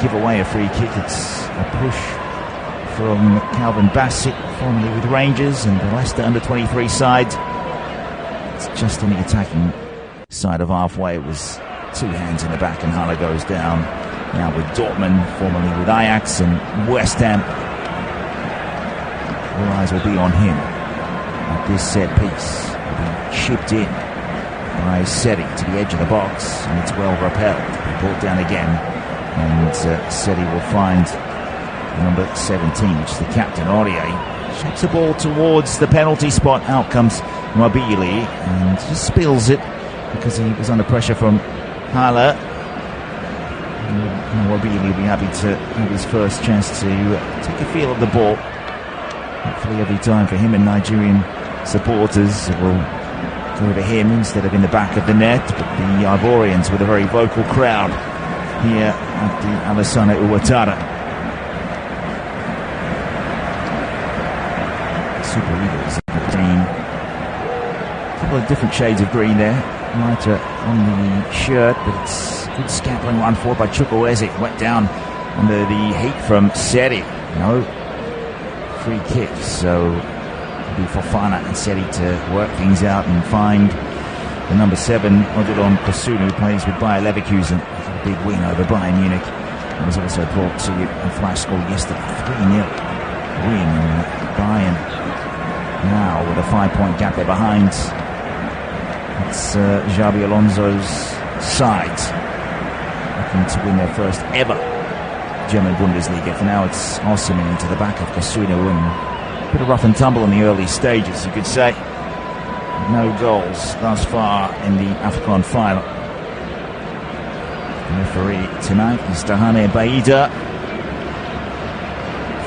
give away a free kick. It's a push from Calvin Bassett, formerly with Rangers, and the Leicester under-23 side. It's just on the attacking side of halfway. It was two hands in the back and Haller goes down. Now with Dortmund, formerly with Ajax and West Ham. All eyes will be on him at this set piece. Will be chipped in by Seti to the edge of the box, and it's well repelled. Brought down again, and Seti will find number 17, which is the captain, Aurier. Shapes the ball towards the penalty spot. Out comes Mobili and just spills it because he was under pressure from Haller. Mobili will be happy to have his first chance to take a feel of the ball. Hopefully every time for him, and Nigerian supporters will go to him instead of in the back of the net. But the Ivorians with a very vocal crowd here at the Alassane Ouattara. Super Eagles green. A couple of different shades of green there. Lighter on the shirt, but it's good scampering run forward by Chukwueze. Went down under the heat from Seti. No free kick, so it'll be Fofana and Seti to work things out and find the number 7, Odilon Kosunu, who plays with Bayer Leverkusen. A big win over Bayern Munich. It was also brought to you a flash score yesterday, 3-0 win. And Bayern now with a 5-point gap they're behind. It's Xabi Alonso's side looking to win their first ever German Bundesliga. For now it's Osimhen into the back of Kosunu, and a bit of rough and tumble in the early stages, you could say. No goals thus far in the AFCON final. The referee tonight is Tahane Baida.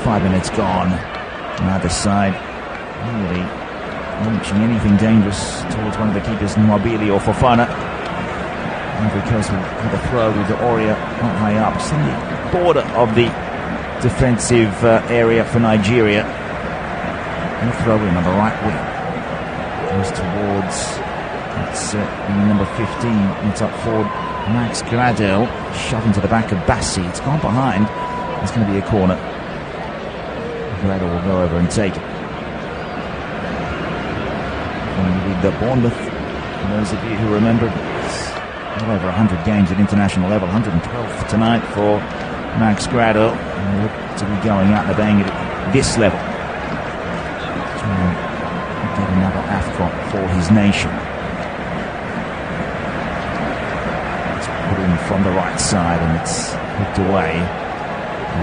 5 minutes gone. Neither side really launching anything dangerous towards one of the keepers, Mobili or Fofana. Ivory Coast will have a throw with the Aurier not high up. It's on the border of the defensive area for Nigeria. And a throw in on the right wing. Goes towards, it's number 15. It's up forward, Max Gradel, shoving to the back of Bassi. It's gone behind. It's going to be a corner. Gradel will go over and take it. With the Bournemouth, for those of you who remember, well over 100 games at international level, 112 tonight for Max Gradel, and look to be going out and banging it at this level. Trying to get another AFCON for his nation. It's put in from the right side and it's hooked away.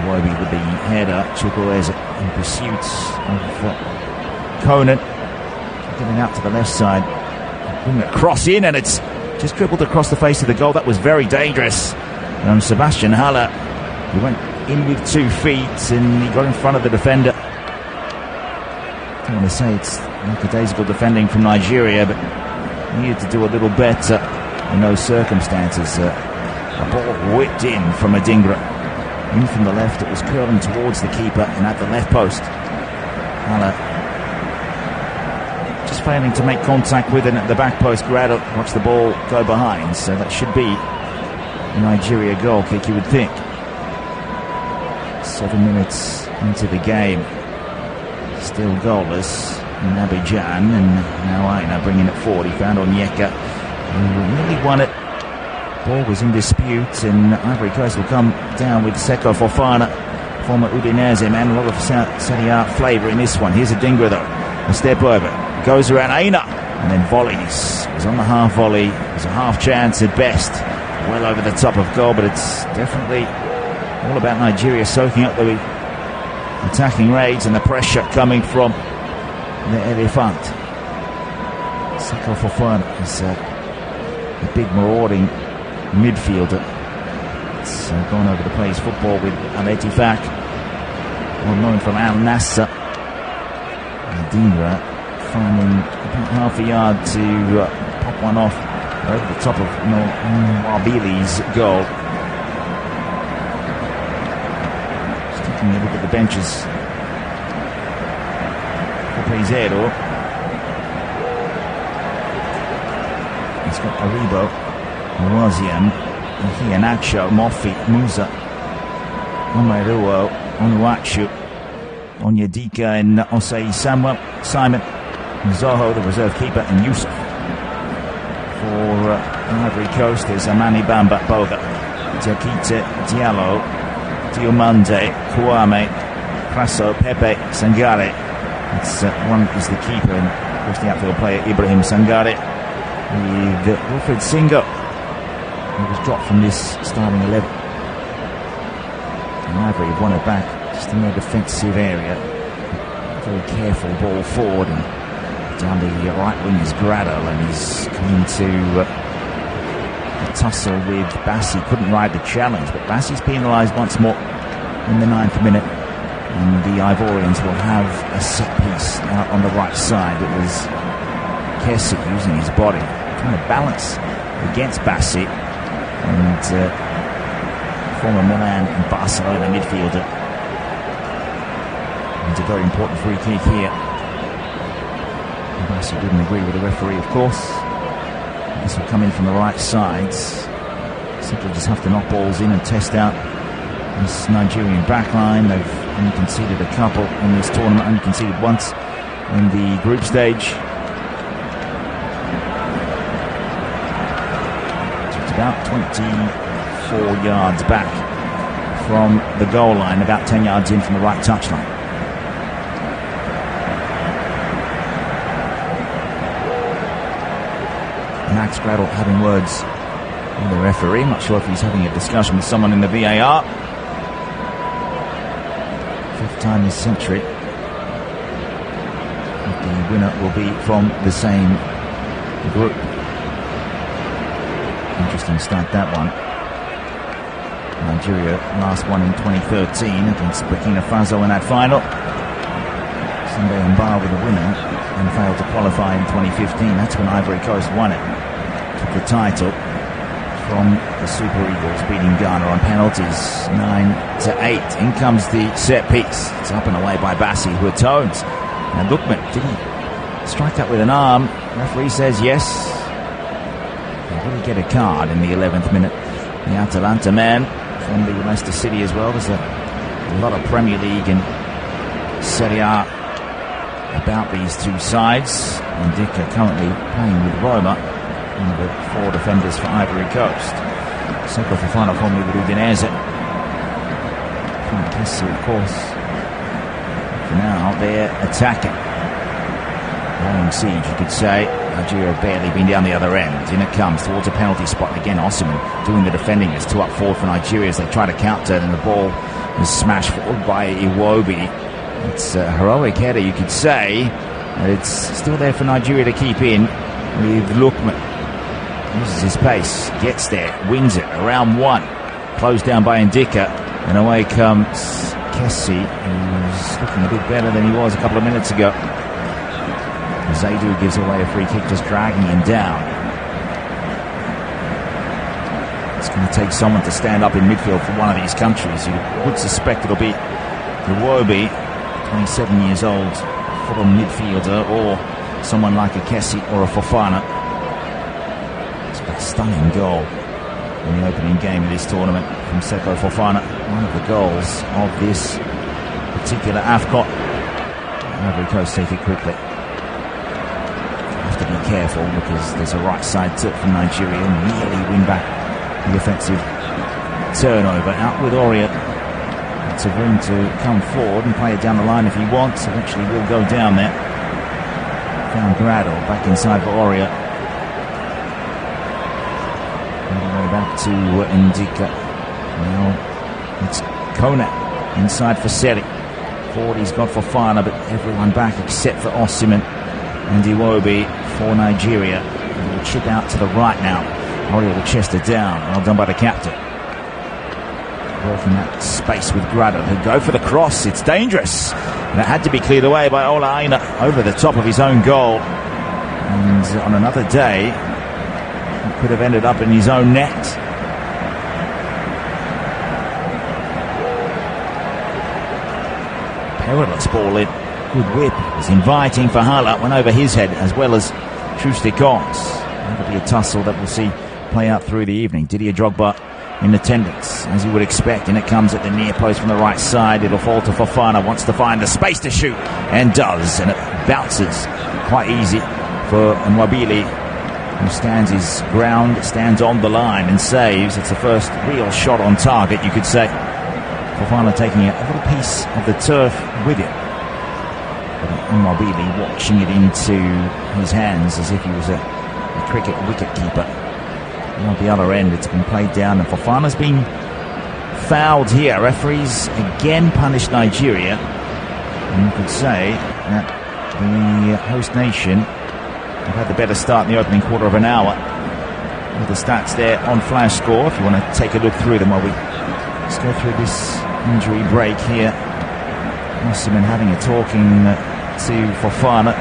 Iwobi with the header, Chukwueze in pursuit of Conan. Getting out to the left side, bring a cross in, and it's just dribbled across the face of the goal. That was very dangerous. Sebastian Haller, he went in with 2 feet and he got in front of the defender. I don't want to say it's lackadaisical defending from Nigeria, but he needed to do a little better in those circumstances. A ball whipped in from Adingra. In from the left, it was curling towards the keeper and at the left post. Haller just failing to make contact with it at the back post. Gradel watched the ball go behind, so that should be a Nigeria goal kick, you would think. 7 minutes into the game, still goalless in Abidjan, and now Aina bringing it forward. He found Onyeka, who really won it. Ball was in dispute, and Ivory Coast will come down with Seko Fofana, former Udinese man. A lot of Serie A flavour in this one. Here's Adingra though, a step over. Goes around Aina and then volleys. It was on the half volley. It was a half chance at best. Well over the top of goal, but it's definitely all about Nigeria soaking up the attacking raids and the pressure coming from the Elephant. Seko Fofana is a big marauding midfielder. It's gone over the place football with Al-Ettifaq, well known from Al Nassr. Adingra finding about half a yard to pop one off over the top of Mwabili's goal. Just taking a look at the benches for Peseiro. He's got Aribo, Wazian, Iheanacho, Mofi, Musa, Omeruo, Onuachu, Onyedika and Osei Simon, Zoho, the reserve keeper, and Yusuf. For Ivory Coast, there's Amani Bamba Boga, Diakite Diallo, Diomande, Kouame, Praso, Pepe, Sangare. One is the keeper, and of course the outfield player Ibrahim Sangare, with Wilfred Singo, who was dropped from this starting 11. And Ivory have won it back just in their defensive area. Very careful ball forward, and down the right wing is Grado, and he's coming to a tussle with Bassi. Couldn't ride the challenge, but Bassi's penalised once more in the 9th minute, and the Ivorians will have a set piece out on the right side. It was Kessie using his body, trying to balance against Bassi, and former Milan and Barcelona midfielder. It's a very important free kick here. Bassi didn't agree with the referee, of course. This will come in from the right side. Simply just have to knock balls in and test out this Nigerian backline. They've only conceded a couple in this tournament, only conceded once in the group stage. It's about 24 yards back from the goal line, about 10 yards in from the right touchline. Max Gradle having words with the referee. I'm not sure if he's having a discussion with someone in the VAR. 5th time this century. The winner will be from the same group. Interesting start, that one. Nigeria last one in 2013 against Burkina Faso in that final. Sunday Mbar with the winner, and failed to qualify in 2015. That's when Ivory Coast won it. Took the title from the Super Eagles, beating Ghana on penalties 9-8. In comes the set piece. It's up and away by Bassi, who atones. And Lookman, did he strike that with an arm? The referee says yes. Will he get a card in the 11th minute? The Atalanta man from the Leicester City as well. There's a lot of Premier League and Serie A about these two sides. Ndika currently playing with Roma, one of the 4 defenders for Ivory Coast. Seko Fofana formerly with Udinese. Kessie, of course. For now, they're attacking. Long siege, you could say. Nigeria have barely been down the other end. In it comes towards a penalty spot. Again, Osimhen doing the defending. There's 2 up forward for Nigeria as they try to counter, and the ball is smashed forward by Iwobi. It's a heroic header, you could say. It's still there for Nigeria to keep in with Lookman. Uses his pace, gets there, wins it, around 1. Closed down by Ndika, and away comes Kessie, who's looking a bit better than he was a couple of minutes ago. Zaidu gives away a free kick, just dragging him down. It's going to take someone to stand up in midfield for one of these countries. You would suspect it'll be Iwobi, 27 years old, Fulham midfielder, or someone like a Kessie or a Fofana. It's a stunning goal in the opening game of this tournament from Seko Fofana. One of the goals of this particular AFCON. Ivory Coast take it quickly. Have to be careful because there's a right side tip from Nigeria and nearly win back the offensive turnover. Out with Oria. Lots of room to come forward and play it down the line if he wants. Eventually will go down there. Found Grado back inside for Oria. All the way back to Ndika. Now it's Kona inside for Seri. Forward he's got Fofana, but everyone back except for Osimhen and Iwobi for Nigeria. He will chip out to the right now. Oria will chest it down. Well done by the captain. Working that space with Grado, who go for the cross. It's dangerous. And it had to be cleared away by Ola Aina over the top of his own goal. And on another day, it could have ended up in his own net. Perilous ball in. Good whip. It was inviting for Hala. Went over his head as well as Trustikons. That'll be a tussle that we'll see play out through the evening. Didier Drogba in attendance, as you would expect, and it comes at the near post from the right side. It'll fall to Fofana, wants to find the space to shoot, and does, and it bounces quite easy for Nwabili, who stands his ground, stands on the line and saves. It's the first real shot on target, you could say. Fofana taking a little piece of the turf with it, but Nwabili watching it into his hands as if he was a cricket wicket-keeper. On the other end, it's been played down, and Fofana's been fouled here. Referees again punished Nigeria, and you could say that the host nation have had the better start in the opening quarter of an hour. With the stats there on flash score, if you want to take a look through them while we just go through this injury break here. Osimhen having a talking to Fofana.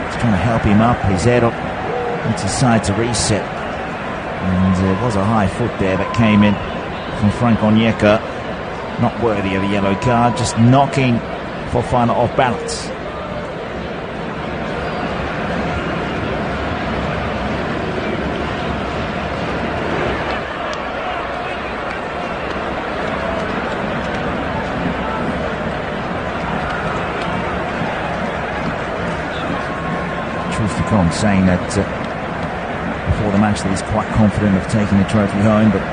He's trying to help him up. His head up into side to reset. And there was a high foot there that came in from Frank Onyeka. Not worthy of a yellow card, just knocking Fofana off balance. Saying that before the match that he's quite confident of taking the trophy home, but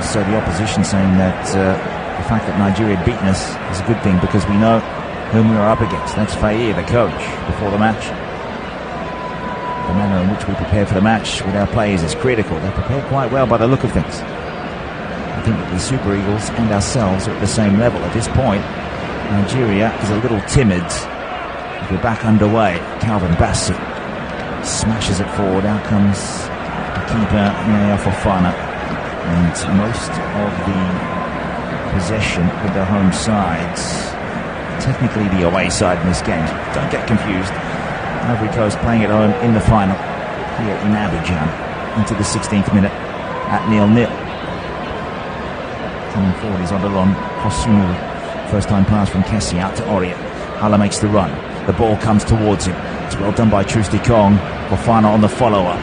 so the opposition saying that the fact that Nigeria had beaten us is a good thing because we know whom we are up against. That's Faye, the coach, before the match. The manner in which we prepare for the match with our players is critical. They're prepared quite well by the look of things. I think that the Super Eagles and ourselves are at the same level. At this point, Nigeria is a little timid. We're back underway. Calvin Bassett smashes it forward. Out comes the keeper, Yaya Fofana. And most of the possession with the home sides, technically the away side in this game. Don't get confused. Ivory Coast playing at home in the final here in Abidjan into the 16th minute at 0-0. Coming forward is Odilon Kosumu. First time pass from Kessie out to Oria. Hala makes the run. The ball comes towards him. It's well done by Trusty Kong. Fofana on the follow-up.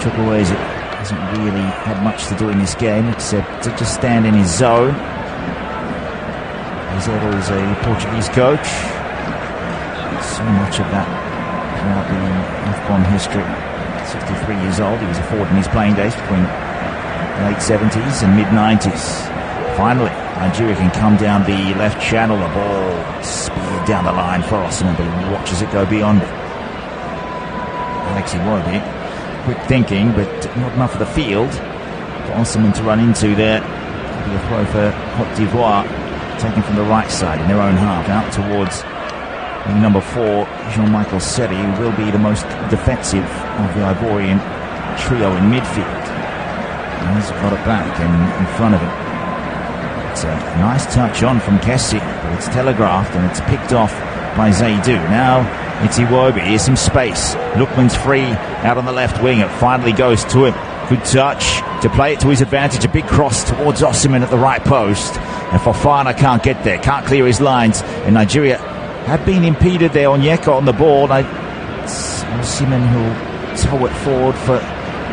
Chukwueze hasn't really had much to do in this game except to just stand in his zone. Pizarro is a Portuguese coach. So much of that throughout the AFCON history. 63 years old. He was a forward in his playing days between the late 70s and mid-90s. Finally, Nigeria can come down the left channel. The ball speared down the line for Osimhen, but he watches it go beyond it. Alexi Iwobi, quick thinking, but not enough of the field for Osimhen to run into there. It'll be a throw for Cote d'Ivoire, taken from the right side in their own half, out towards number 4, Jean-Michel Seri, who will be the most defensive of the Ivorian trio in midfield. And he's got it back in front of him. It's a nice touch on from Kessie, but it's telegraphed and it's picked off by Zaidou. Now it's Iwobi. Here's some space. Lookman's free out on the left wing. It finally goes to him. Good touch to play it to his advantage. A big cross towards Osimhen at the right post. And Fofana can't get there, can't clear his lines. And Nigeria have been impeded there. Onyeka on the ball. It's Osimhen who'll tow it forward for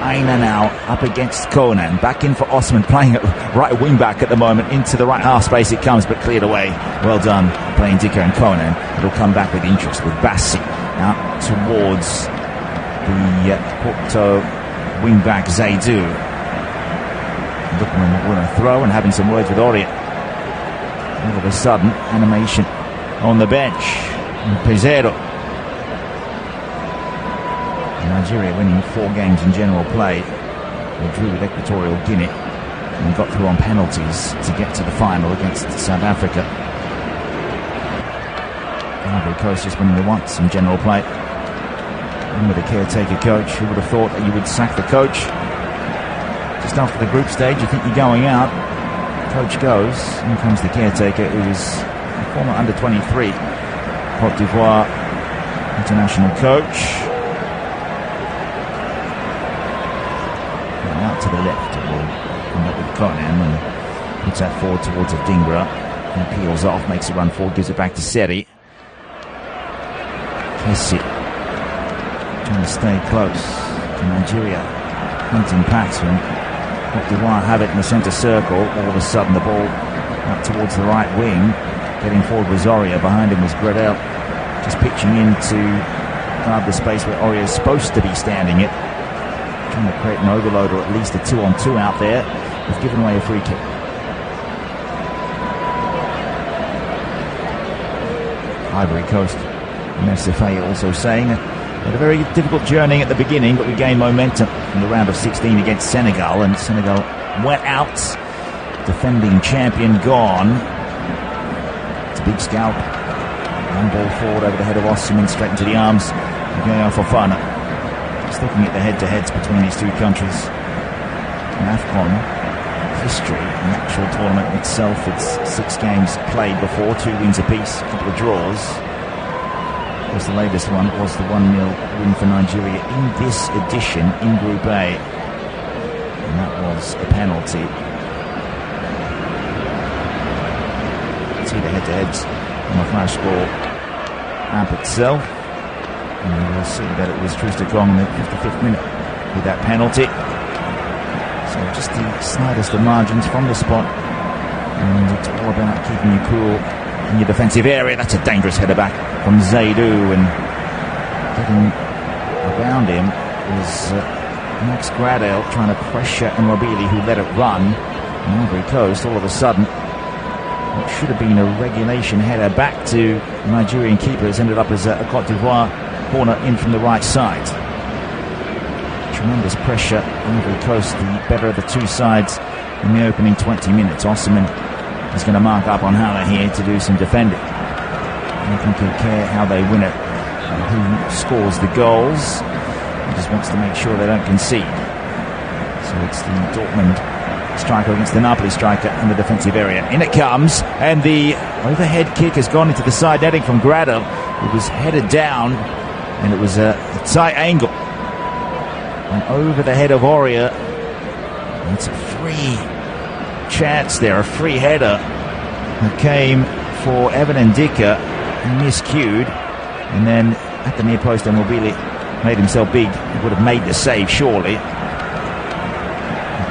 Aina now up against Conan. Back in for Osimhen, playing at right wing back at the moment. Into the right half space it comes, but cleared away. Well done playing Dika and Conan. It'll come back with interest with Bassi out towards the Porto wing back Zaidou. Looking at a throw and having some words with Oria. All of a sudden, animation on the bench. Pizarro. Nigeria winning 4 games in general play. They drew with Equatorial Guinea and got through on penalties to get to the final against South Africa. Ivory Coast just winning the once in general play. And with a caretaker coach, who would have thought that you would sack the coach just after the group stage? You think you're going out. Coach goes. In comes the caretaker, who is a former under-23 Cote d'Ivoire international coach. Out to the left, it will come up with Conan and puts that forward towards Adingra. And peels off, makes a run forward, gives it back to Seri. Kessie trying to stay close to Nigeria. Hunting packs him. Cote d'Ivoire have it in the centre circle. All of a sudden the ball out towards the right wing. Getting forward was Aurier. Behind him was Gradel. Just pitching in to guard the space where Aurier is supposed to be standing it. Trying to create an overload or at least a 2-on-2 out there. They've given away a free kick. Ivory Coast. Messifaye also saying it. Had a very difficult journey at the beginning, but we gained momentum in the round of 16 against Senegal, and Senegal went out. Defending champion gone. It's a big scalp. One ball forward over the head of Osimhen, straight into the arms of Yaya Fofana. Just looking at the head-to-heads between these two countries. In AFCON history, the actual tournament itself, it's 6 games played before, 2 wins apiece, a couple of draws. Was the latest one was the 1-0 win for Nigeria in this edition in Group A, and that was a penalty. See the head-to-heads on the flash score app itself, and you will see that it was Troost-Ekong in the 55th minute with that penalty. So just the slightest of margins from the spot, and it's all about keeping you cool in your defensive area. That's a dangerous header back from Zaidou, and getting around him was Max Gradel trying to pressure Immobile, who let it run. And Ivory Coast, all of a sudden, what should have been a regulation header back to the Nigerian keepers ended up as a Cote d'Ivoire corner in from the right side. Tremendous pressure. Ivory Coast, the better of the two sides in the opening 20 minutes. Osimhen is going to mark up on Haller here to do some defending. I don't think he'll care how they win it, who scores the goals. He just wants to make sure they don't concede. So it's the Dortmund striker against the Napoli striker in the defensive area. In it comes, and the overhead kick has gone into the side netting from Gradel. It was headed down, and it was a tight angle. And over the head of Aurier. And it's a free chance there, a free header that came for Evan Ndika. Miscued, and then at the near post, Immobile made himself big. He would have made the save, surely.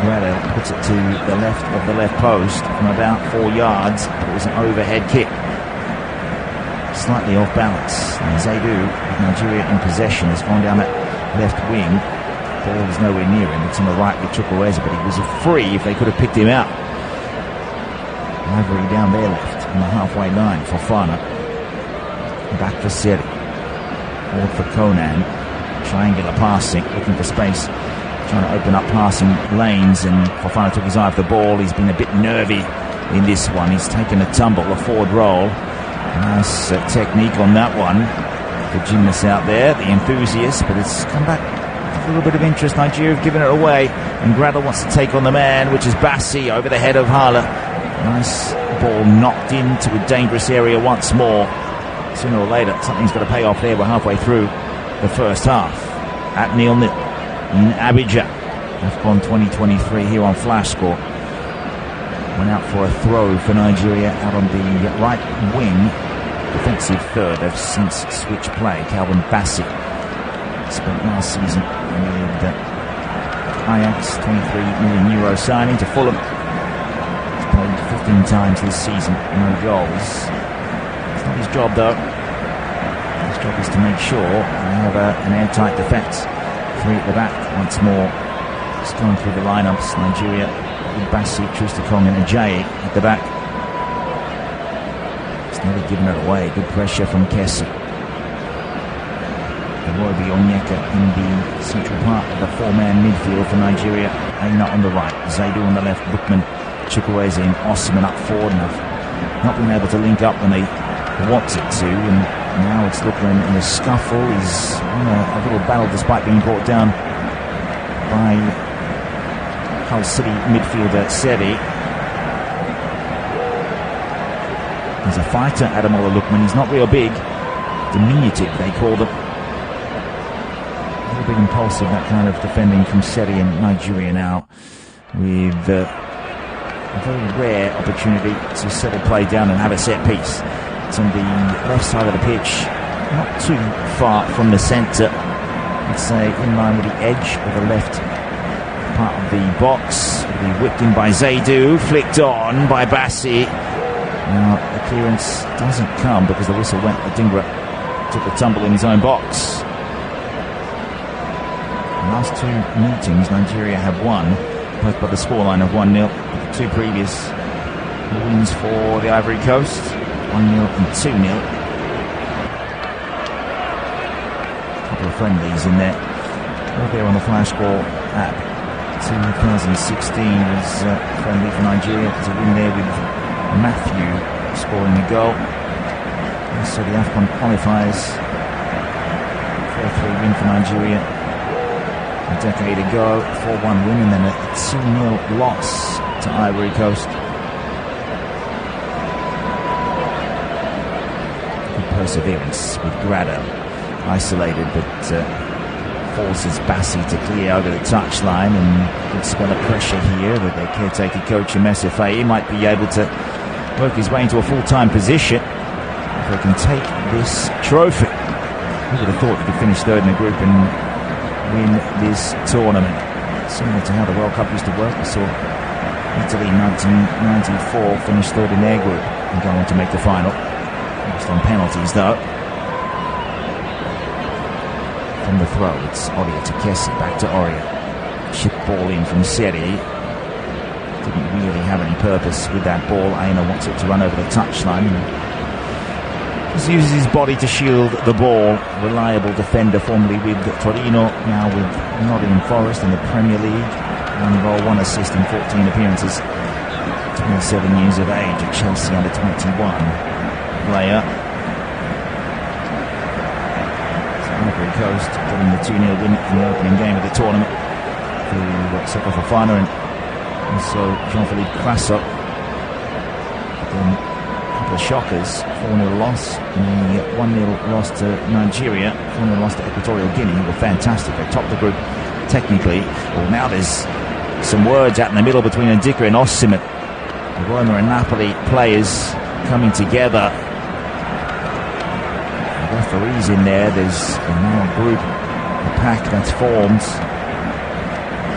Gradel puts it to the left of the left post from about 4 yards, but it was an overhead kick. Slightly off balance. And Zaidou, with Nigeria in possession, has gone down that left wing. Ball is nowhere near him. It's on the right with Chukwueze, but he was free if they could have picked him out. Ivory down their left on the halfway line. Fofana. Back for Seri. Forward for Conan. Triangular passing, looking for space. Trying to open up passing lanes, and Fofana took his eye off the ball. He's been a bit nervy in this one. He's taken a tumble, a forward roll. Nice technique on that one. The gymnast out there, the enthusiast, but it's come back with a little bit of interest. Nigeria have given it away, and Gradel wants to take on the man, which is Bassi, over the head of Haller. Nice ball knocked into a dangerous area once more. Sooner or later, something's got to pay off there. We're halfway through the first half at 0-0 in Abidjan. AFCON 2023 here on Flash Score. Went out for a throw for Nigeria out on the right wing. Defensive third. They've since switched play. Calvin Bassi spent last season with Ajax, €23 million signing to Fulham. He's played 15 times this season, no goals. It's not his job though. His job is to make sure they have an airtight defence. 3 at the back once more. Just going through the lineups. Nigeria with Bassi, Troost-Ekong and Ajayi at the back. It's nearly given it away. Good pressure from Kessie. Iwobi Onyeka in the central part of the 4-man midfield for Nigeria. Aina on the right, Zaidou on the left, Bookman, Chukwueze and Osimhen up forward, and have not been able to link up when they wanted to, and now it's looking in a scuffle. He's on a little battle despite being brought down by Hull City midfielder Seri. He's a fighter, Ademola Lookman. He's not real big, diminutive they call them. A little bit impulsive, that kind of defending from Seri in Nigeria now, with a very rare opportunity to settle play down and have a set piece. It's on the left side of the pitch, not too far from the centre. I'd say in line with the edge of the left part of the box. It'll be whipped in by Zaidou, flicked on by Bassi. Now the clearance doesn't come because the whistle went. Adingra took a tumble in his own box. The last two meetings, Nigeria have won, both by the scoreline of 1-0. The two previous wins for the Ivory Coast, 1-0 and 2-0. A couple of friendlies in there. All there on the Flash Score app. 2016 was friendly for Nigeria. There's a win there with Matthew scoring a goal. So the AFCON qualifiers, 4-3 win for Nigeria a decade ago, 4-1 win, and then a 2-0 loss to Ivory Coast. Good perseverance with Grado, isolated, but forces Bassi to clear over the touchline, and good spell of pressure here that their caretaker coach Mesefei might be able to work his way into a full-time position if they can take this trophy. Who would have thought they could finish third in the group and win this tournament? Similar to how the World Cup used to work. We saw Italy in 1994 finish third in their group and go on to make the final. Lost on penalties though. From the throw, it's Oria to Kessie, back to Oria. Chip ball in from Seri. Didn't really have any purpose with that ball. Aina wants it to run over the touchline. Just uses his body to shield the ball. Reliable defender, formerly with Torino, now with Nottingham Forest in the Premier League. 1 goal, 1 assist in 14 appearances. 27 years of age, a Chelsea under-21 player. Ivory Coast getting the 2-0 win in the opening game of the tournament to Seko Fofana and also Jean-Philippe Crasso. Then a couple of shockers, 4-0 loss and a 1-0 loss to Nigeria, 4-0 loss to Equatorial Guinea, who were fantastic. They topped the group technically. Well, now there's some words out in the middle between Ndika and Osimhen. The Roma and Napoli players coming together. Referees in there. There's now a group, a pack that's formed.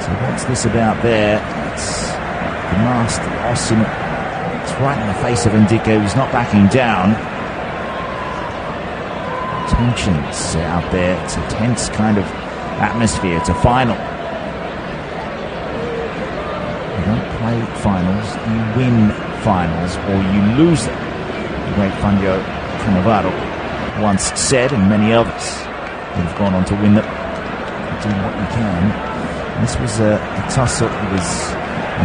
So what's this about there? It's the master Osimhen. It's right in the face of Ndika, who's not backing down. Tensions out there. It's a tense kind of atmosphere. It's a final. You don't play finals, you win finals, or you lose them. The great Fangio Cannavaro once said, and many others who have gone on to win them. Do what you can. This was a tussle. It was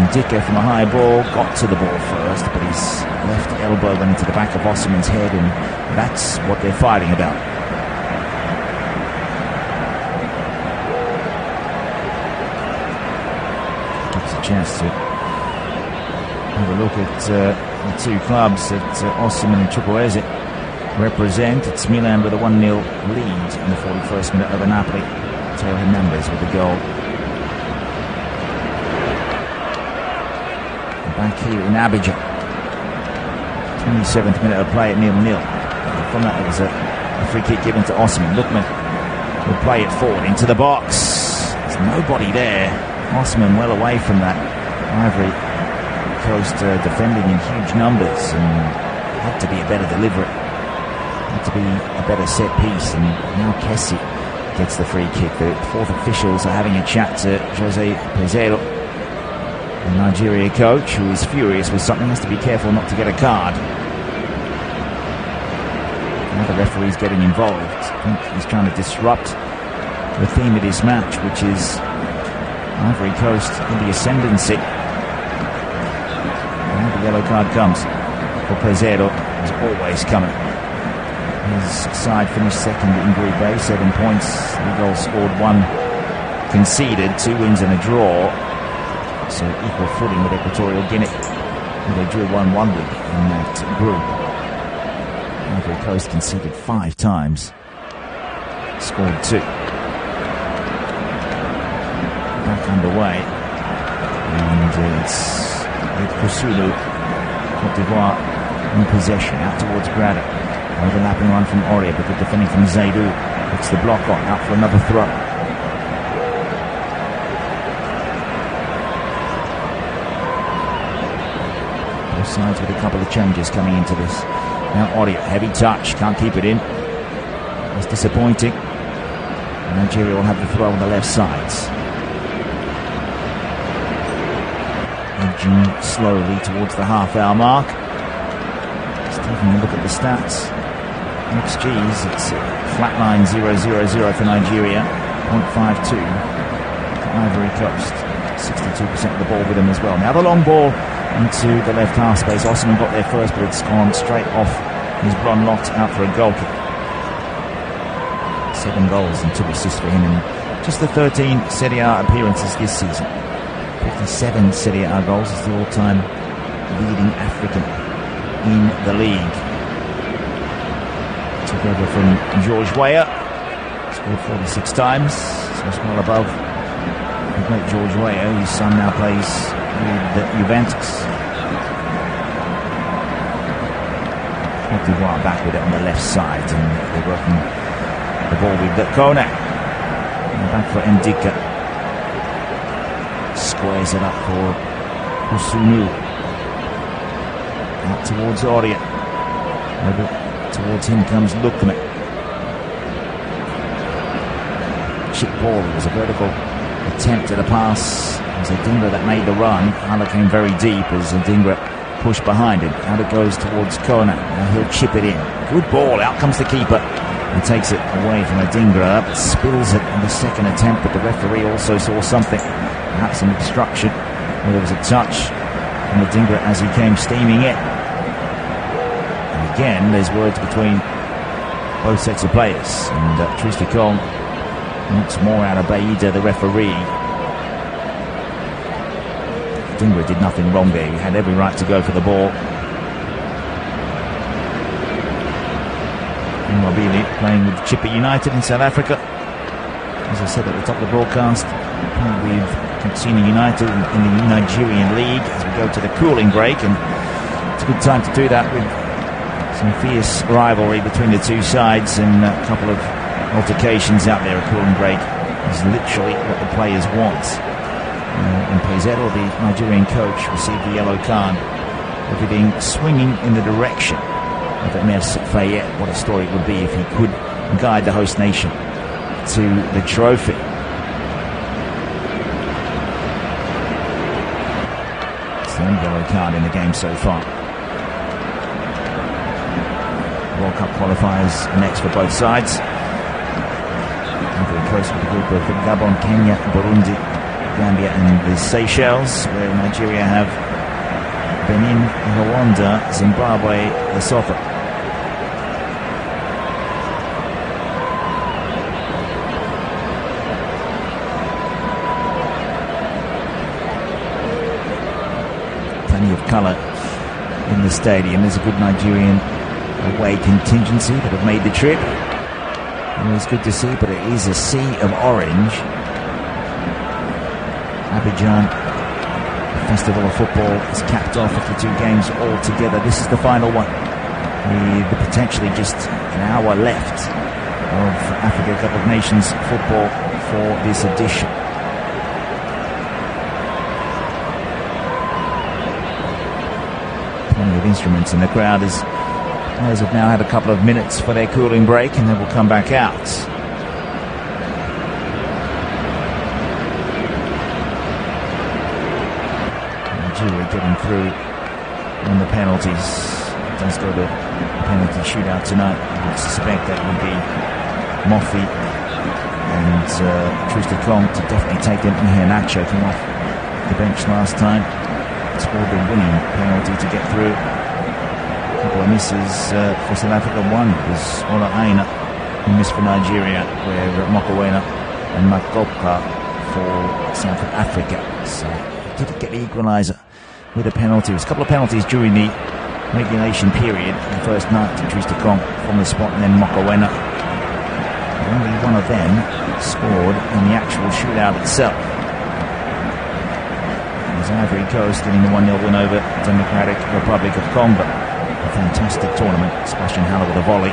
Ndika from a high ball, got to the ball first, but his left elbow went into the back of Osimhen's head, and that's what they're fighting about. Gives a chance to have a look at the two clubs that Osimhen and Chukwueze represent. It's Milan with a 1-0 lead in the 41st minute over Napoli. Teo Hernandez with the goal. Back here in Abidjan. 27th minute of play at 0-0. From that, there was a free kick given to Osimhen. Lookman will play it forward into the box. There's nobody there. Osimhen well away from that. Ivory Coast defending in huge numbers, and had to be a better delivery. To be a better set piece, and now Kessie gets the free kick. The fourth officials are having a chat to Jose Peseiro, the Nigeria coach, who is furious with something, has to be careful not to get a card. Now the referee's getting involved. I think he's trying to disrupt the theme of this match, which is Ivory Coast in the ascendancy. And the yellow card comes for Peseiro, is always coming. His side finished second in Group A, 7 points, 3 goals scored, 1 conceded, 2 wins and a draw. So equal footing with Equatorial Guinea, who they drew 1-1 with in that group. Ivory Coast conceded 5 times, scored 2. Back underway, and it's Kusulu, Cote d'Ivoire in possession, out towards Grado. Overlapping one from Oria, but good defending from Zaidou. Puts the block on, out for another throw. Both sides with a couple of changes coming into this. Now Ouattara, heavy touch, can't keep it in. It's disappointing. Nigeria will have the throw on the left sides. Edging slowly towards the half-hour mark. Just taking a look at the stats. XG's, it's flatline 0-0-0 for Nigeria, 0.52 for Ivory Coast. 62% of the ball with them as well. Now the long ball into the left half space. Alassane got there first, but it's gone straight off his blonde lot out for a goal kick. 7 goals and 2 assists for him in just the 13 Serie A appearances this season. 57 Serie A goals is the all-time leading African in the league. Took over from George Weah, scored 46 times, so it's well above the great George Weah, whose son now plays with Juventus. Cote d'Ivoire back with it on the left side, and they're working the ball with the Kone. Back for Ndika. Squares it up for Usunu. Out towards Ouattara. Over towards him comes Lukman. Chip ball. It was a vertical attempt at a pass. It was Adingra that made the run. Hala came very deep as Adingra pushed behind him. Out it goes towards Kone. Now he'll chip it in. Good ball. Out comes the keeper. He takes it away from Adingra, but spills it on the second attempt, but the referee also saw something, perhaps some obstruction, where there was a touch from Adingra as he came steaming in. And again, there's words between both sets of players, and Tristikong wants more out of Baida, the referee. Adingra did nothing wrong there. He had every right to go for the ball. Mobili playing with Chippa United in South Africa. As I said at the top of the broadcast, playing with Concede United in the Nigerian League as we go to the cooling break, and it's a good time to do that with some fierce rivalry between the two sides and a couple of altercations out there. A cooling break is literally what the players want. And Pezero, the Nigerian coach, received the yellow card. Everything swinging in the direction of Emir Fayette. What a story it would be if he could guide the host nation to the trophy. It's the only yellow card in the game so far. World Cup qualifiers next for both sides. Ivory Coast with a group of Gabon, Kenya, Burundi, Gambia and the Seychelles, where Nigeria have Benin, Rwanda, Zimbabwe, Lesotho. Plenty of colour in the stadium. There's a good Nigerian away contingency that have made the trip. It was good to see, but it is a sea of orange. Abidjan, the Festival of Football, is capped off 52 games altogether. This is the final one, with potentially just an hour left of Africa Cup of Nations football for this edition. Plenty of instruments in the crowd as players have now had a couple of minutes for their cooling break, and they will come back out. Nigeria getting through on the penalties. It does go to penalty shootout tonight. I would suspect that would be Mofi and Tristikong to definitely take them. Nacho came off the bench last time, scored the winning penalty to get through. A couple of misses for South Africa. One was Ola Aina, who missed for Nigeria, where Mokowena and Makopa for South Africa. So didn't get the equaliser with a penalty. There was a couple of penalties during the regulation period. The first night to Tristikong from the spot, and then Mokowena. Only one of them scored in the actual shootout itself. It was Ivory Coast getting the 1-0 win over Democratic Republic of Congo. A fantastic tournament. Sebastian Haller with a volley,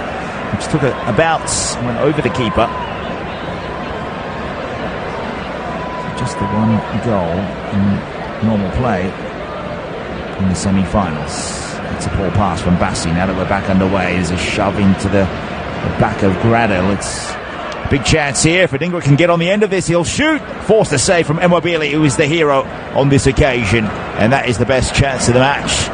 which took a bounce, went over the keeper. Just the one goal in normal play. in the semi-finals. It's a poor pass from Bassi. Now that we're back underway, there's a shove into the back of Gradel. It's a big chance here. If Adingra can get on the end of this, he'll shoot. Forced to save from Immobile, who is the hero on this occasion. And that is the best chance of the match.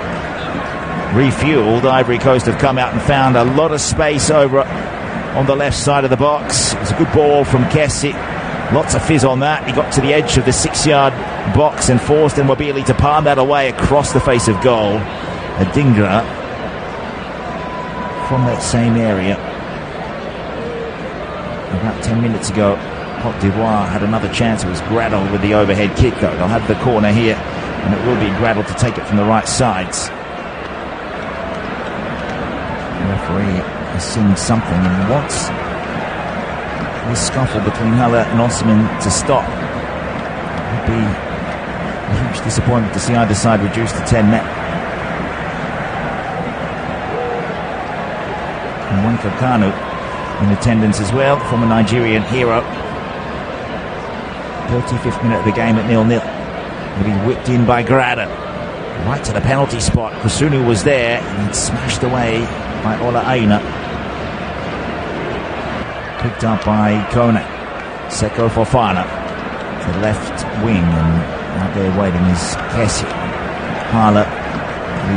Refueled, Ivory Coast have come out and found a lot of space over on the left side of the box. It was a good ball from Kessie. Lots of fizz on that. He got to the edge of the 6-yard box and forced Immobile to palm that away across the face of goal. Adingra from that same area. About 10 minutes ago, Cote d'Ivoire had another chance. It was Gradel with the overhead kick, though. They'll have the corner here, and it will be Gradel to take it from the right sides. The referee has seen something and wants this scuffle between Haller and Osimhen to stop. It would be a huge disappointment to see either side reduced to 10 men. And Wanka Kanu in attendance as well, former Nigerian hero. 35th minute of the game at 0-0. But he whipped in by Gradel. Right to the penalty spot. Kusunu was there and it's smashed away by Alassane. Picked up by Kone. Seko Fofana to the left wing, and out there waiting is Kessie. Haller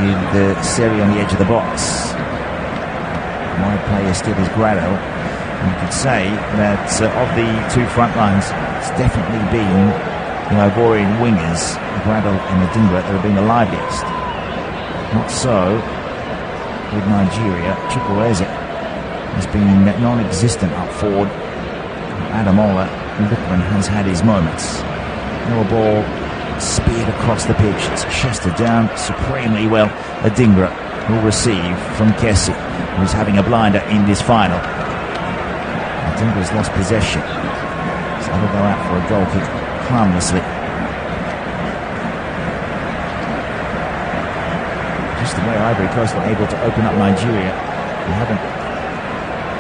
with the Seri on the edge of the box. My player still is Gradel. You could say that of the two front lines, it's definitely been the Ivorian wingers, Gradel and Adingra, that have been the liveliest. Not so with Nigeria. Chukwueze has been non-existent up forward. Ademola Lookman has had his moments. No ball speared across the pitch. It's chested down supremely well. Adingra will receive from Kessie, who's having a blinder in this final. Adingra's lost possession, so he'll go out for a goal kick harmlessly. Just the way Ivory Coast were able to open up Nigeria. They haven't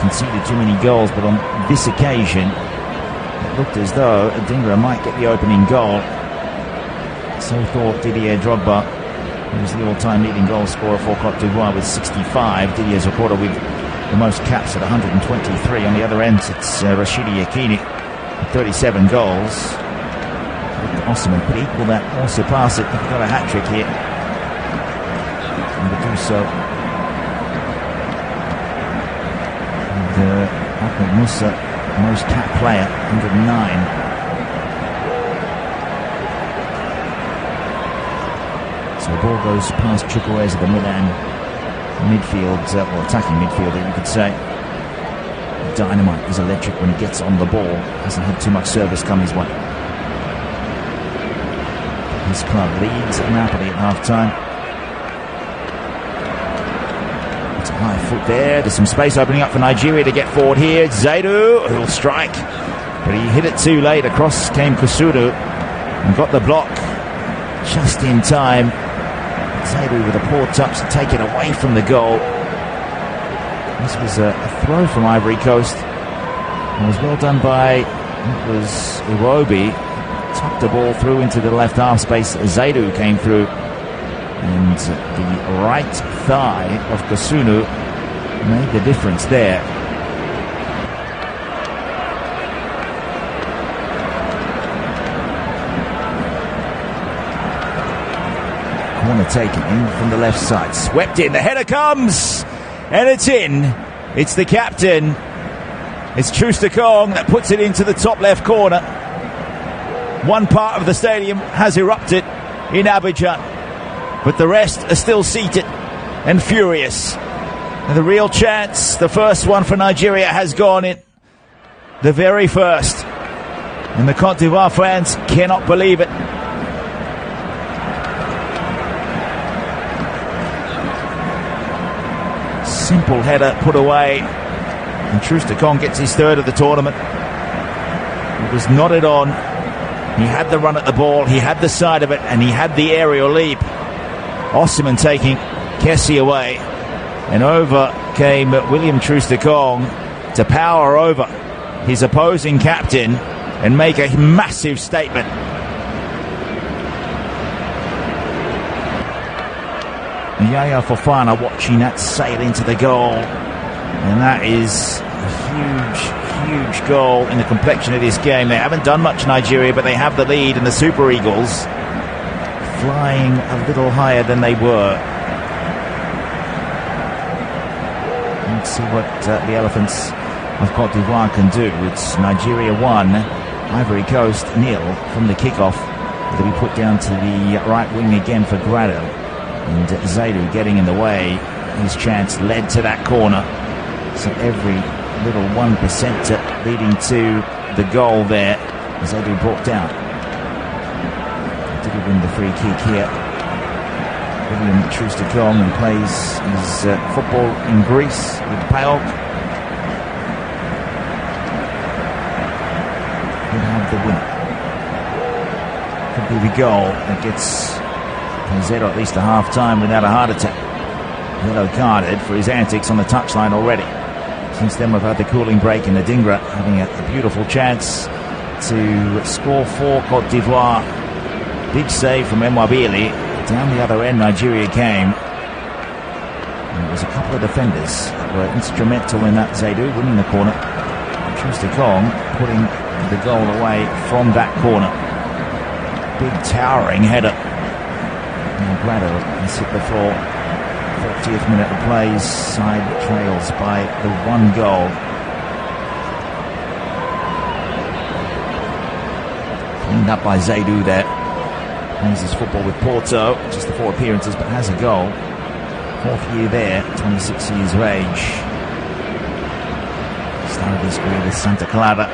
conceded too many goals, but on this occasion it looked as though Adingra might get the opening goal. So thought Didier Drogba, who was the all-time leading goal scorer for Cote d'Ivoire with 65. Didier's recorder with the most caps at 123. On the other end, it's Rashidi Yekini with 37 goals. Osimhen could equal that or surpass it if he got a hat-trick here. And to do so. And Ahmed Musa, most cap player, 109. So the ball goes past Chukwueze, the Milan midfield, or attacking midfielder, you could say. Dynamite is electric when he gets on the ball. Hasn't had too much service come his way. His club leads Napoli at half-time. It's a high foot there. There's some space opening up for Nigeria to get forward here. Zaidu, who'll strike. But he hit it too late. Across came Kusunu and got the block just in time. Zaidu with a poor touch to take it away from the goal. This was a throw from Ivory Coast. It was well done by, it was Iwobi. Tucked the ball through into the left half space. Zaidu came through. And the right thigh of Kusunu made the difference there. Corner taken in from the left side. Swept in. The header comes. And it's in. It's the captain. It's Troost-Ekong that puts it into the top left corner. One part of the stadium has erupted in Abidjan, but the rest are still seated and furious. And the real chance, the first one for Nigeria, has gone in. The very first. And the Cote d'Ivoire fans cannot believe it. Simple header put away, and Troost-Ekong gets his third of the tournament. It was nodded on. He had the run at the ball, he had the side of it, and he had the aerial leap. Osimhen taking Kessie away, and over came William Troost-Ekong to power over his opposing captain and make a massive statement. Yaya Fofana watching that sail into the goal. And that is a huge goal in the complexion of this game. They haven't done much, Nigeria, but they have the lead, and the Super Eagles flying a little higher than they were. Let's see what the Elephants of Cote d'Ivoire can do. It's Nigeria 1, Ivory Coast 0 from the kickoff. It'll be put down to the right wing again for Grado. And Zaidou getting in the way. His chance led to that corner. So every little 1% leading to the goal there. Zaidou brought down. Did he win the free kick here? William Troost-Ekong, who plays his football in Greece with PAOK, will have the winner. Could be the goal that gets Zero at least a half-time without a heart attack. Yellow carded for his antics on the touchline already. Since then we've had the cooling break in the Dingra, having a beautiful chance to score for Cote d'Ivoire. Big save from Mwabili. Down the other end Nigeria came. And it was a couple of defenders that were instrumental in that. Zaidou winning the corner. Troost-Ekong putting the goal away from that corner. Big towering header. Now Grado has hit the floor. 40th minute of play, side trails by the one goal. Cleaned up by Zaidou there. Plays his football with Porto, just the 4 appearances, but has a goal. 4th year there, 26 years of age. Started his career with Santa Clara.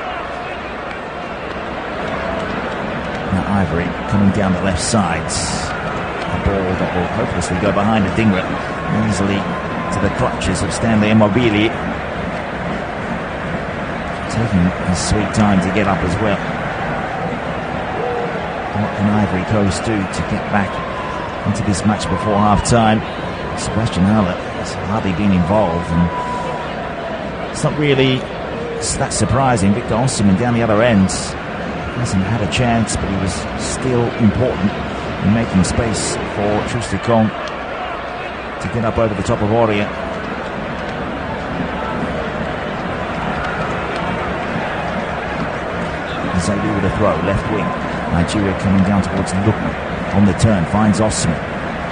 Now Ivory coming down the left sides. A ball that will hopelessly go behind Adingra, easily to the clutches of Stanley Immobile. Taking his sweet time to get up as well. What can Ivory Coast do to get back into this match before half-time? Sebastian Haller has hardly been involved, and it's not really that surprising. Victor Osimhen down the other end hasn't had a chance, but he was still important in making space for Troost-Ekong to get up over the top of Oria. Zaidou with a throw, left wing. Nigeria coming down towards Lukman. On the turn, finds Osimhen.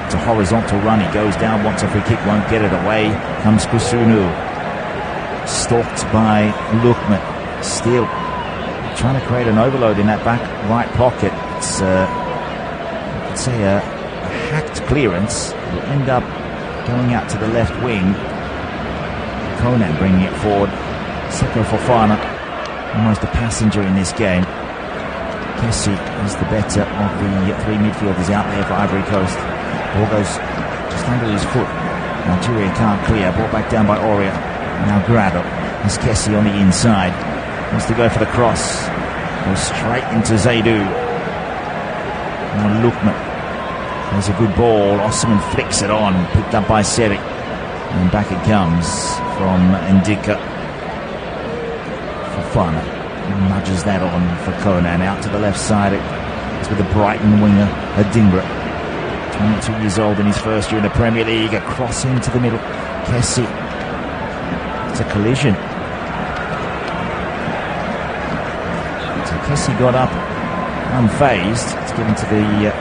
It's a horizontal run, he goes down, wants a free kick, won't get it away. Comes Kusunu. Stalked by Lukman. Still trying to create an overload in that back right pocket. It's say a hacked clearance. Will end up going out to the left wing. Conan bringing it forward. Seko Fofana, almost a passenger in this game. Kessie is the better of the 3 midfielders out there for Ivory Coast. Ball goes just under his foot. Nigeria can't clear. Ball back down by Oria. Now Grado. There's Kessie on the inside. Wants to go for the cross. Goes straight into Zaidou. Now Lukman. There's a good ball. Osimhen flicks it on. Picked up by Seri. And back it comes from Ndika. Fofana nudges that on for Conan. Out to the left side. It's with the Brighton winger, Adingra. 22 years old in his first year in the Premier League. A cross into the middle. Kessie. It's a collision. So Kessie got up unfazed. It's given to the...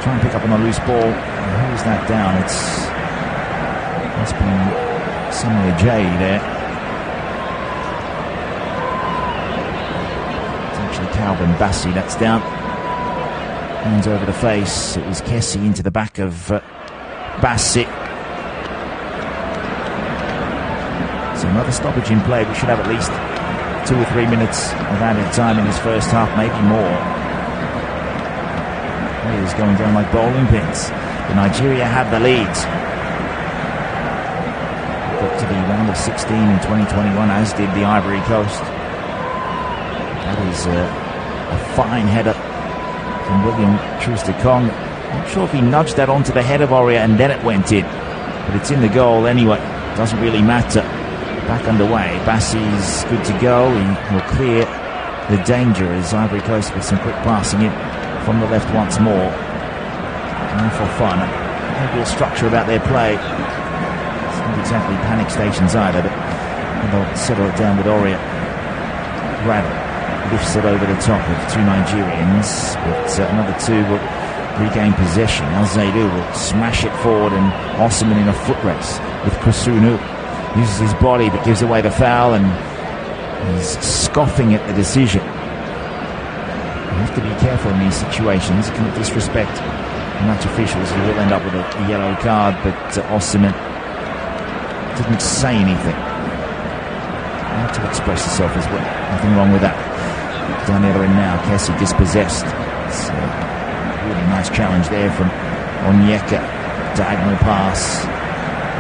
try and pick up on a loose ball. Who's that down? It's been Samuel J there. It's actually Calvin Bassi that's down. Hands over the face. It was Kessie into the back of Bassi. So another stoppage in play. We should have at least 2 or 3 minutes of added time in this first half, maybe more. Players going down like bowling pins. But Nigeria had the lead. Got to the round of 16 in 2021, as did the Ivory Coast. That is a fine header from William Troost-Ekong. Not sure if he nudged that onto the head of Oria and then it went in. But it's in the goal anyway. Doesn't really matter. Back underway. Bassi's good to go. He will clear the danger as Ivory Coast with some quick passing in from the left once more. And Fofana no real structure about their play. It's not exactly panic stations either, but they'll settle it down with Oria. Rattle lifts it over the top of two Nigerians, but another two will regain possession. Al Zaidu will smash it forward, and Osimhen in a foot race with Kusunu. Uses his body but gives away the foul, and he's scoffing at the decision. You have to be careful in these situations. You can't disrespect match officials. You will end up with a yellow card, but Osimhen didn't say anything. You have to express yourself as well. Nothing wrong with that. Down the other end now, Kessie dispossessed. It's a really nice challenge there from Onyeka. Diagonal pass.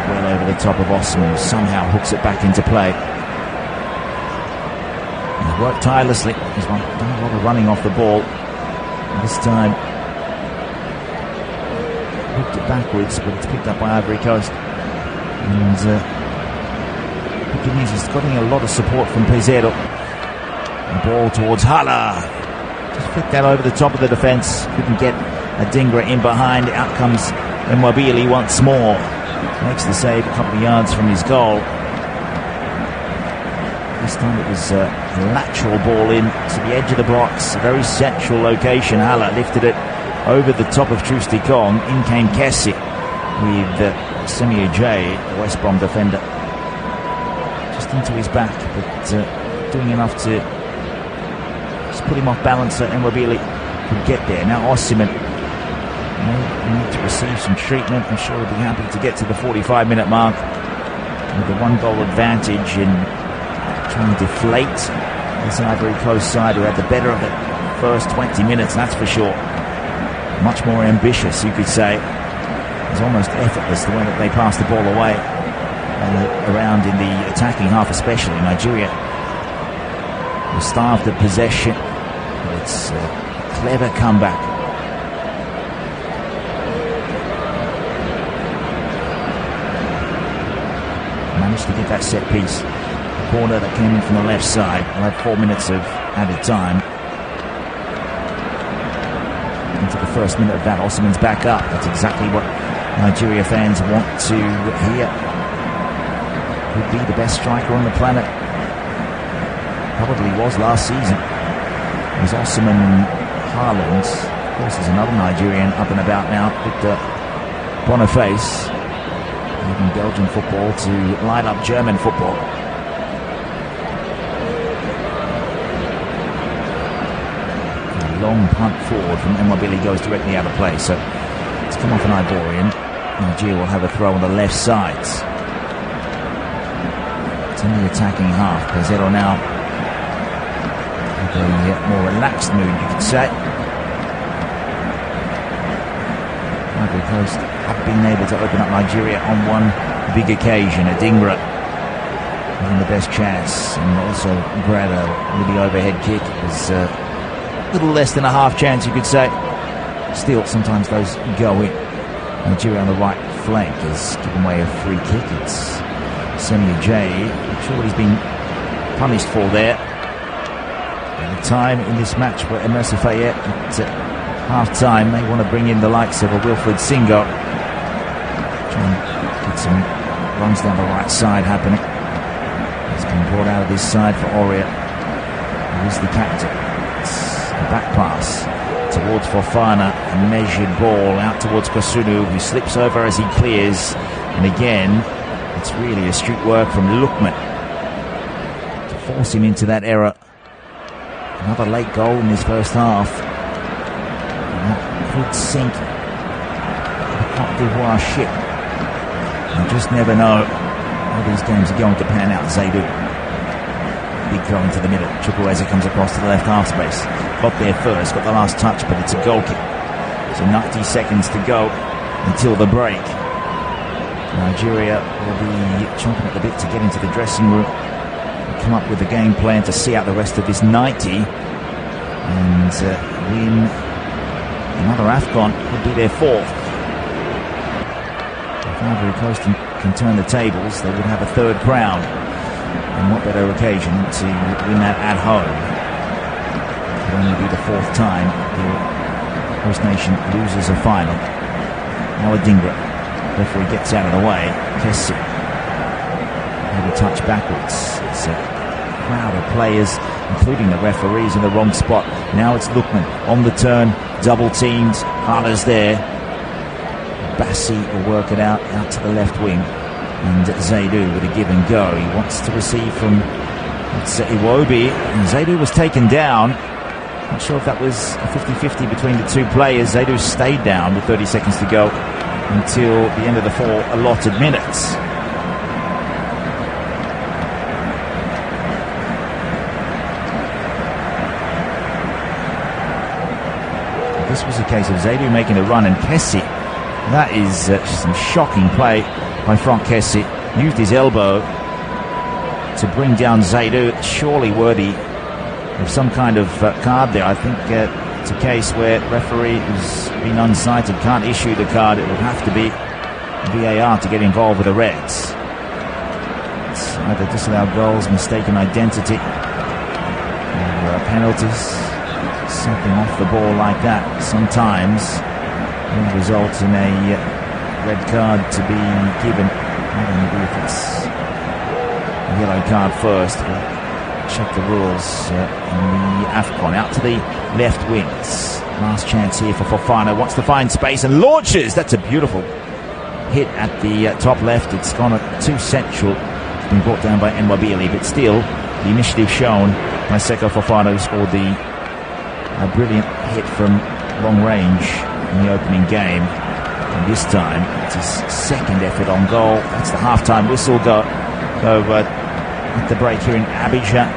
Well over the top of Osimhen, who somehow hooks it back into play. He's worked tirelessly. He's done a lot of running off the ball. And this time, hooked it backwards, but it's picked up by Ivory Coast. And Guineas is getting a lot of support from Peseiro. The ball towards Hala. Just flicked that over the top of the defence. Couldn't get Adingra in behind. Out comes Mwabili once more. Makes the save a couple of yards from his goal. This time it was a lateral ball in to the edge of the box. A very central location. Hala lifted it over the top of Trusty Kong. In came Kessie with Semir J, the West Brom defender. Just into his back, but doing enough to just put him off balance, and Mwabili could get there. Now Osimhen need to receive some treatment. I'm sure he'll be happy to get to the 45-minute mark with a one-goal advantage in trying to deflate this Ivory Coast side, who had the better of the first 20 minutes, that's for sure. Much more ambitious, you could say. It was almost effortless the way that they passed the ball away and around in the attacking half, especially. Nigeria was starved of possession. It's a clever comeback. Managed to get that set piece. The corner that came in from the left side. We'll have 4 minutes of added time. Into the first minute of that, Osimhen's back up. That's exactly what Nigeria fans want to hear. Could be the best striker on the planet. Probably was last season. It was Osimhen Haaland. Of course, there's another Nigerian up and about now, Victor Boniface. Leaving Belgian football to light up German football. A long punt forward from Mwabili goes directly out of play, so it's come off an Ivorian. Nigeria will have a throw on the left side. It's in the attacking half. Peseiro now with a more relaxed mood, you could say. Ivory Coast have been able to open up Nigeria on one big occasion. Adingra having the best chance, and also Grado with the overhead kick. It was a little less than a half chance, you could say. Still, sometimes those go in. Nigeria on the right flank has given away a free kick. It's Semir J. I'm sure what he's been punished for there. At the time in this match for Emerson Fayette at half-time, they want to bring in the likes of a Wilfred Singo. Try and get some runs down the right side happening. He's been brought out of this side for Oria, who is the captain. It's a back pass towards Fofana, a measured ball out towards Kusunu, who slips over as he clears. And again, it's really astute work from Lookman to force him into that error. Another late goal in his first half. Could sink the Cote d'Ivoire ship. You just never know how these games are going to pan out. Zaidu, big throw into the middle. Chukwueze comes across to the left half space. Got there first, got the last touch, but it's a goal kick. So 90 seconds to go until the break. Nigeria will be chomping at the bit to get into the dressing room and come up with a game plan to see out the rest of this 90 and win another AFCON. Could be their fourth. If Ivory Coast can turn the tables, they would have a third crown. And what better occasion to win that at home? It would only be the fourth time the host nation loses a final Dingra. Referee gets out of the way. Kessie had a touch backwards. It's a crowd of players, including the referees, in the wrong spot. Now it's Lookman on the turn, double teamed. Hala's there. Bassi will work it out to the left wing. And Zaidou with a give and go. He wants to receive from Iwobi. And Zaidou was taken down. Not sure if that was a 50-50 between the two players. Zaidou stayed down with 30 seconds to go until the end of the 4 allotted minutes. This was a case of Zaidou making a run, and Kessie, that is some shocking play by Franck Kessie. Used his elbow to bring down Zaidou. Surely worthy of some kind of card there. I think it's a case where referee who's been unsighted can't issue the card. It would have to be VAR to get involved with the Reds. It's either disallowed goals, mistaken identity, or penalties. Something off the ball like that sometimes will result in a red card to be given. I don't know if it's a yellow card first. We'll check the rules in the AFCON. Out to the left wings. Last chance here for Fofana. Wants to find space and launches. That's a beautiful hit at the top left. It's gone too central. It's been brought down by Nwabili, but still the initiative shown by Seko Fofana, who scored a brilliant hit from long range in the opening game. And this time it's his second effort on goal. That's the half-time whistle go at the break here in Abidjan.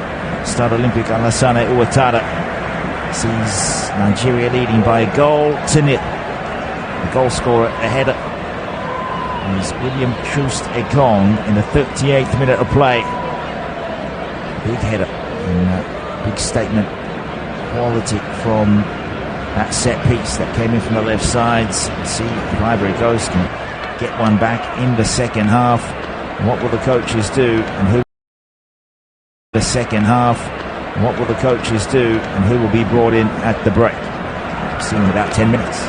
Stade Olympique Alassane Ouattara sees Nigeria leading by a goal to nil. The goal scorer, the header, is William Troost Ekong in the 38th minute of play. Big header and big statement quality from that set piece that came in from the left sides. See if Ivory Coast can get one back in the second half. What will the coaches do, and who the second half? What will the coaches do, and who will be brought in at the break? See in about 10 minutes.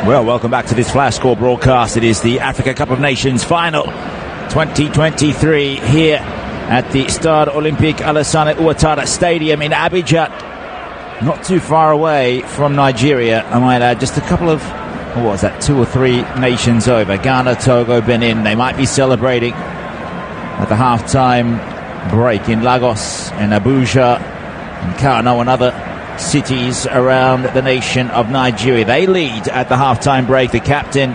Well, welcome back to this Flash Score broadcast. It is the Africa Cup of Nations final 2023 here at the Stade Olympique Alassane Ouattara Stadium in Abidjan. Not too far away from Nigeria, I might add. Just a couple of, what was that, 2 or 3 nations over. Ghana, Togo, Benin. They might be celebrating at the half-time break in Lagos and Abuja and Kano and other cities around the nation of Nigeria. They lead at the half-time break. The captain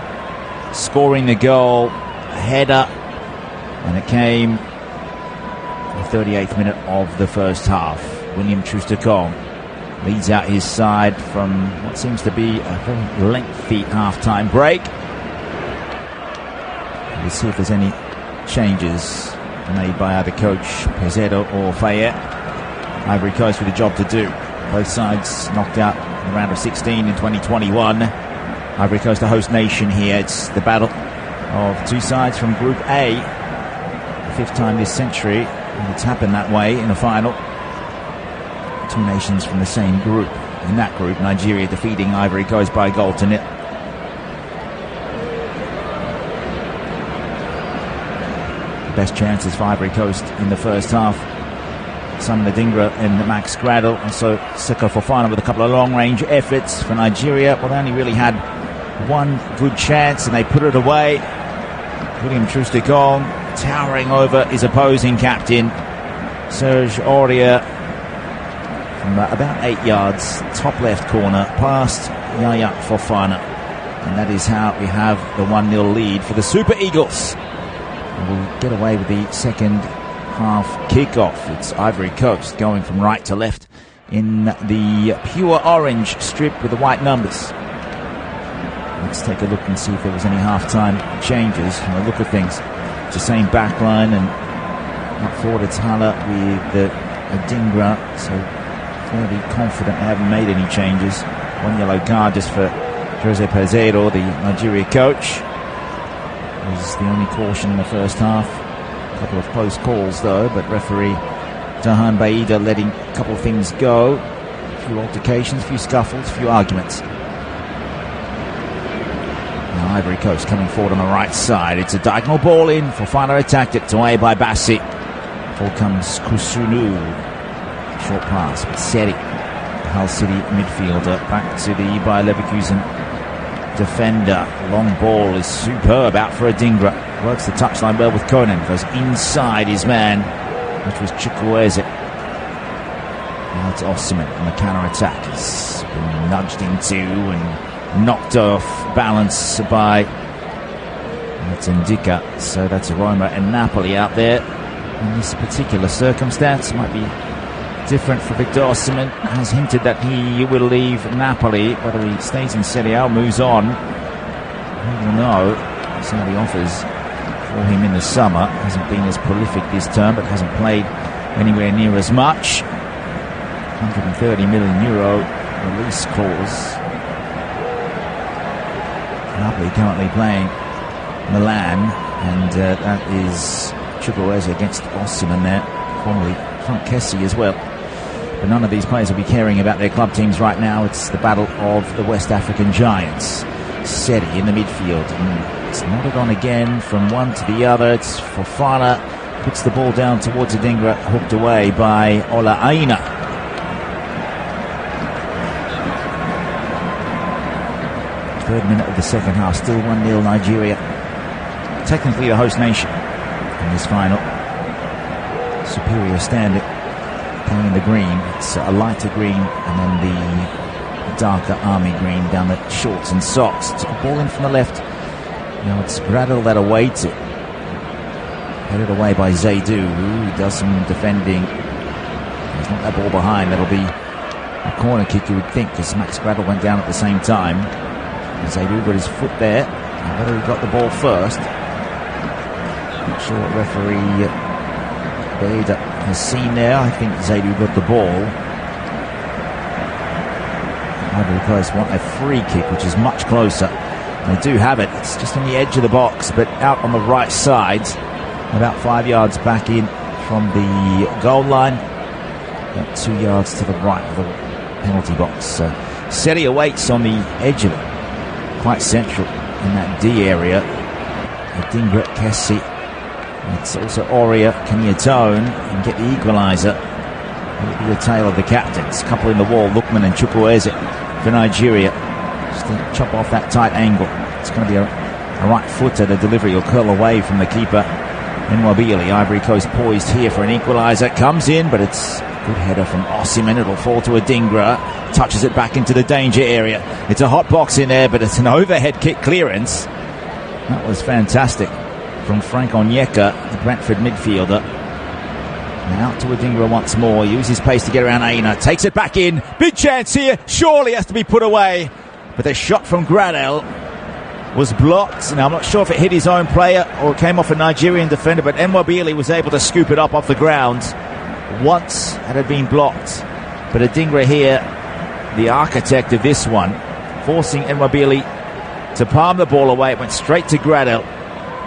scoring the goal, header, and it came the 38th minute of the first half. William Troost-Ekong leads out his side from what seems to be a very lengthy half-time break. We'll see if there's any changes made by either coach Pesedo or Fayet. Ivory Coast with a job to do. Both sides knocked out in the round of 16 in 2021. Ivory Coast, a host nation here. It's the battle of two sides from Group A. The fifth time this century it's happened that way in a final. Two nations from the same group. In that group, Nigeria defeating Ivory Coast by a goal to nil. The best chances for Ivory Coast in the first half. Simon Adingra and Max Gradel. Also Seko Fofana with a couple of long-range efforts for Nigeria. Well, they only really had one good chance and they put it away. William Troost-Ekong towering over his opposing captain, Serge Aurier, from about 8 yards, top left corner, past Yaya Fofana. And that is how we have the 1-0 lead for the Super Eagles. We'll get away with the second half kickoff. It's Ivory Coast going from right to left in the pure orange strip with the white numbers. Let's take a look and see if there was any half-time changes from the look of things. It's the same back line, and up forward it's Hala with Adingra, so fairly confident they haven't made any changes. One yellow card just for Jose Peseiro, the Nigeria coach. Was the only caution in the first half. A couple of close calls though, but referee Jahan Baida letting a couple of things go. A few altercations, a few scuffles, a few arguments. Now Ivory Coast coming forward on the right side. It's a diagonal ball in. Fofana attacked it, away by Bassi. Ball comes Kusunu. Short pass with Seri, the Hull City midfielder, back to the Bayer Leverkusen defender. Long ball is superb out for Adingra. Works the touchline well with Conan. Goes inside his man, which was Chukwueze. Now it's Osimhen on the counter-attack. He's been nudged into and knocked off balance by Ndika. So that's Roma and Napoli out there. In this particular circumstance, might be different for Victor Osimhen. Has hinted that he will leave Napoli. Whether he stays in Serie A or moves on, we will know. Some of the offers for him in the summer. Hasn't been as prolific this term, but hasn't played anywhere near as much. 130 million euro release clause. Napoli currently playing Milan, and that is Chukwueze against Osimhen there, formerly Frank Kessie as well. But none of these players will be caring about their club teams right now. It's the battle of the West African giants. Seri in the midfield. And it's nodded on again from one to the other. It's Fofana. Puts the ball down towards Adingra. Hooked away by Ola Aina. Third minute of the second half. Still 1-0 Nigeria. Technically the host nation in this final. Superior standard. In the green, it's a lighter green, and then the darker army green down the shorts and socks. Took a ball in from the left. Now it's Gradel that awaits it. Headed away by Zaidou, who does some defending. There's not that ball behind. That'll be a corner kick, you would think, because Max Gradel went down at the same time. Zaidou got his foot there. Whether he got the ball first, not sure what referee Baida has seen there. I think Zaidou got the ball. Ivory Coast want a free kick, which is much closer. They do have it. It's just on the edge of the box, but out on the right side, about 5 yards back in from the goal line, about 2 yards to the right of the penalty box. Seri awaits on the edge of it, quite central in that D area. Adingra, Kessie. It's also Aurier. Can he atone and get the equaliser? It'll be the tail of the captains. Couple in the wall, Lookman and Chukwueze for Nigeria. Just to chop off that tight angle. It's going to be a right footer. The delivery will curl away from the keeper, Nwabili. Ivory Coast poised here for an equaliser. Comes in, but it's a good header from Osimhen. It'll fall to Adingra. Touches it back into the danger area. It's a hot box in there, but it's an overhead kick clearance. That was fantastic from Frank Onyeka, the Brentford midfielder. Now to Adingra once more. Uses pace to get around Aina. Takes it back in. Big chance here. Surely has to be put away. But the shot from Gradel was blocked. Now, I'm not sure if it hit his own player or it came off a Nigerian defender, but Nwabili was able to scoop it up off the ground once it had been blocked. But Adingra here, the architect of this one, forcing Nwabili to palm the ball away. It went straight to Gradel,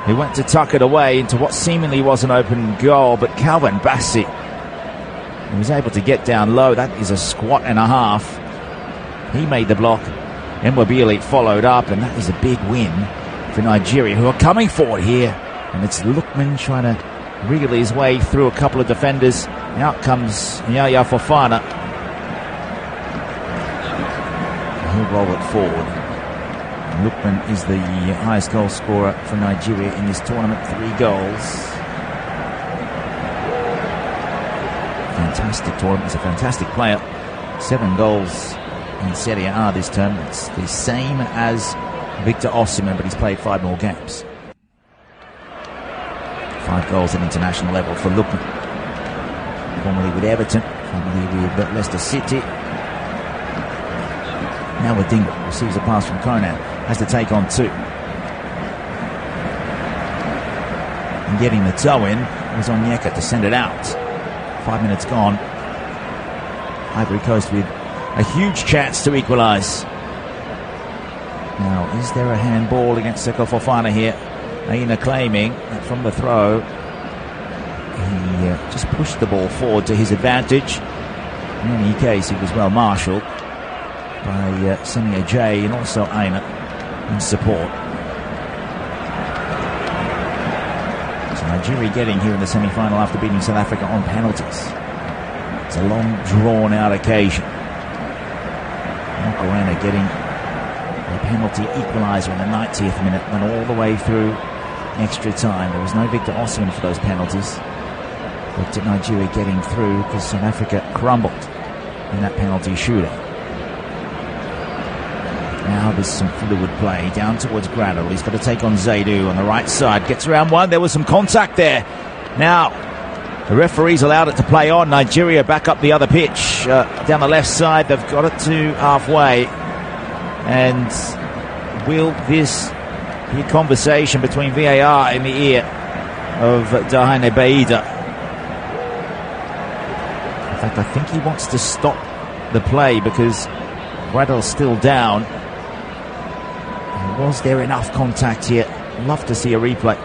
who went to tuck it away into what seemingly was an open goal, but Calvin Bassey was able to get down low. That is a squat and a half. He made the block. Nwabili followed up, and that is a big win for Nigeria, who are coming forward here. And it's Lookman trying to wriggle his way through a couple of defenders. Out comes Yaya Fofana. He'll roll it forward. Lookman is the highest goal scorer for Nigeria in this tournament, 3 goals. Fantastic tournament. He's a fantastic player. 7 goals in Serie A this term. It's the same as Victor Osimhen, but he's played 5 more games. 5 goals at international level for Lookman. Formerly with Everton, formerly with Leicester City. Now Adingra receives a pass from Conan. Has to take on 2. And getting the toe in was Onyeka to send it out. 5 minutes gone. Ivory Coast with a huge chance to equalise. Now, is there a handball against Seko Fofana here? Aina claiming that from the throw, he just pushed the ball forward to his advantage. In any case, he was well marshalled by Semi Ajay and also Aina in support. So Nigeria getting here in the semi-final after beating South Africa on penalties. It's a long, drawn-out occasion. Macarena getting a penalty equaliser in the 90th minute, went all the way through extra time. There was no Victor Osimhen for those penalties, but Nigeria getting through because South Africa crumbled in that penalty shootout. Now there's some fluid play down towards Gradel. He's got to take on Zaidou on the right side. Gets around one. There was some contact there. Now the referee's allowed it to play on. Nigeria back up the other pitch down the left side. They've got it to halfway. And will this be a conversation between VAR in the ear of Dahane Beida? In fact, I think he wants to stop the play because Gradel's still down. Was there enough contact here? Love to see a replay.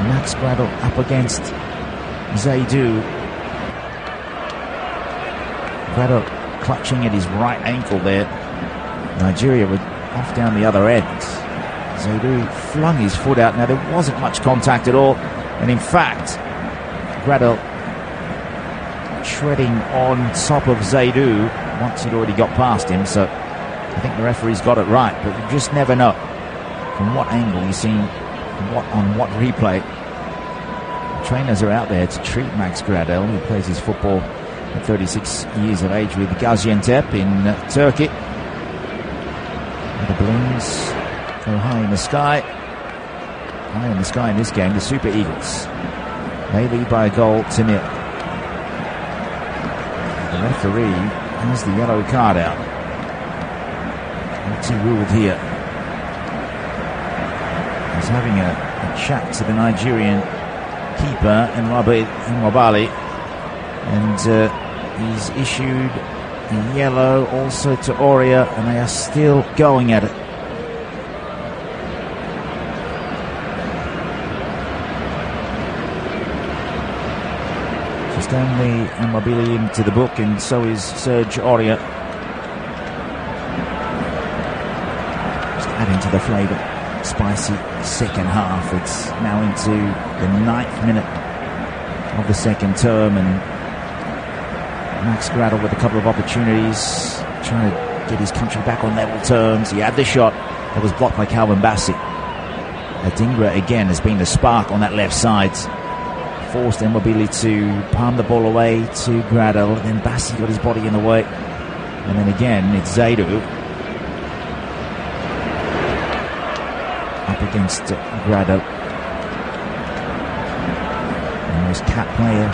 Max Gradel up against Zaidou. Gradel clutching at his right ankle there. Nigeria were off down the other end. Zaidou flung his foot out. Now there wasn't much contact at all, and in fact Gradel shredding on top of Zaidou once he'd already got past him, so I think the referee's got it right, but you just never know from what angle you're seeing on what replay. The trainers are out there to treat Max Gradel, who plays his football at 36 years of age with Gaziantep in Turkey. And the balloons go high in the sky. High in the sky in this game, the Super Eagles. They lead by a goal to 0. The referee has the yellow card out. What's he ruled here? He's having a chat to the Nigerian keeper, Nwabali, and he's issued a yellow also to Oria, and they are still going at it. Just only Nwabali into the book, and so is Serge Oria. Just adding to the flavour. Spicy second half. It's now into the 9th minute of the second term, and Max Gradel with a couple of opportunities, trying to get his country back on level terms. He had the shot that was blocked by Calvin Bassey. Adingra again has been the spark on that left side. Forced Nwabili to palm the ball away to Gradel, and then Bassey got his body in the way. And then again, it's Zaidou up against Gradel. The most capped player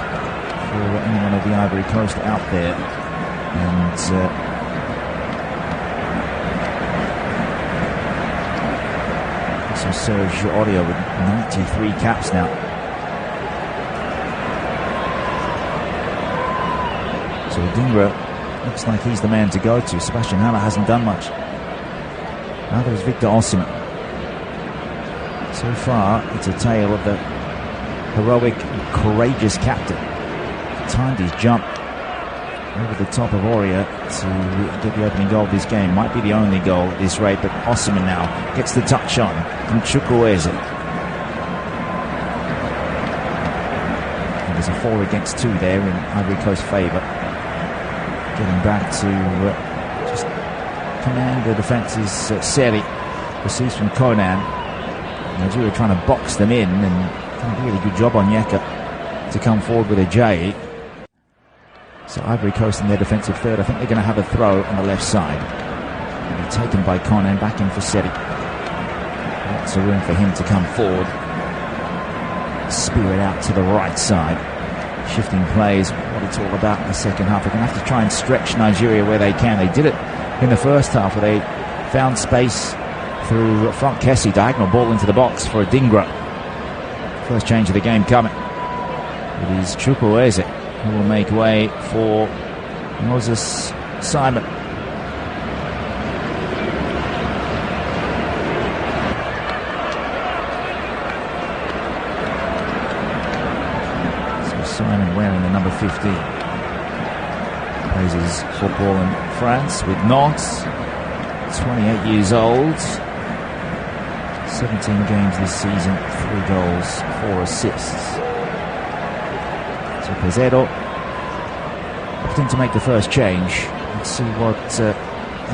for anyone of the Ivory Coast out there. And So Serge Aurier with 93 caps now. So Dingra looks like he's the man to go to. Sebastian Haller hasn't done much. Now there's Victor Osimhen. So far, it's a tale of the heroic, courageous captain. Timed his jump over the top of Aurier to get the opening goal of this game. Might be the only goal at this rate, but Osimhen now gets the touch on from Chukwueze. There's a 4 against 2 there in Ivory Coast favour. Getting back to just command the defence is Seri. Receives from Konan. Nigeria trying to box them in, and done a really good job on Yeka to come forward with a J. So Ivory Coast in their defensive third. I think they're going to have a throw on the left side. It'll be taken by Konan, back in for Seri. Lots of room for him to come forward. Spear it out to the right side. Shifting plays, what it's all about in the second half. They're going to have to try and stretch Nigeria where they can. They did it in the first half, where they found space through Franck Kessie. Diagonal ball into the box for a Dingra. First change of the game coming. It is Chukwueze who will make way for Moses Simon. Simon wearing the number 15. Plays his football in France with Nantes. 28 years old. 17 games this season, 3 goals, 4 assists. So Peseiro opting to make the first change. Let's see what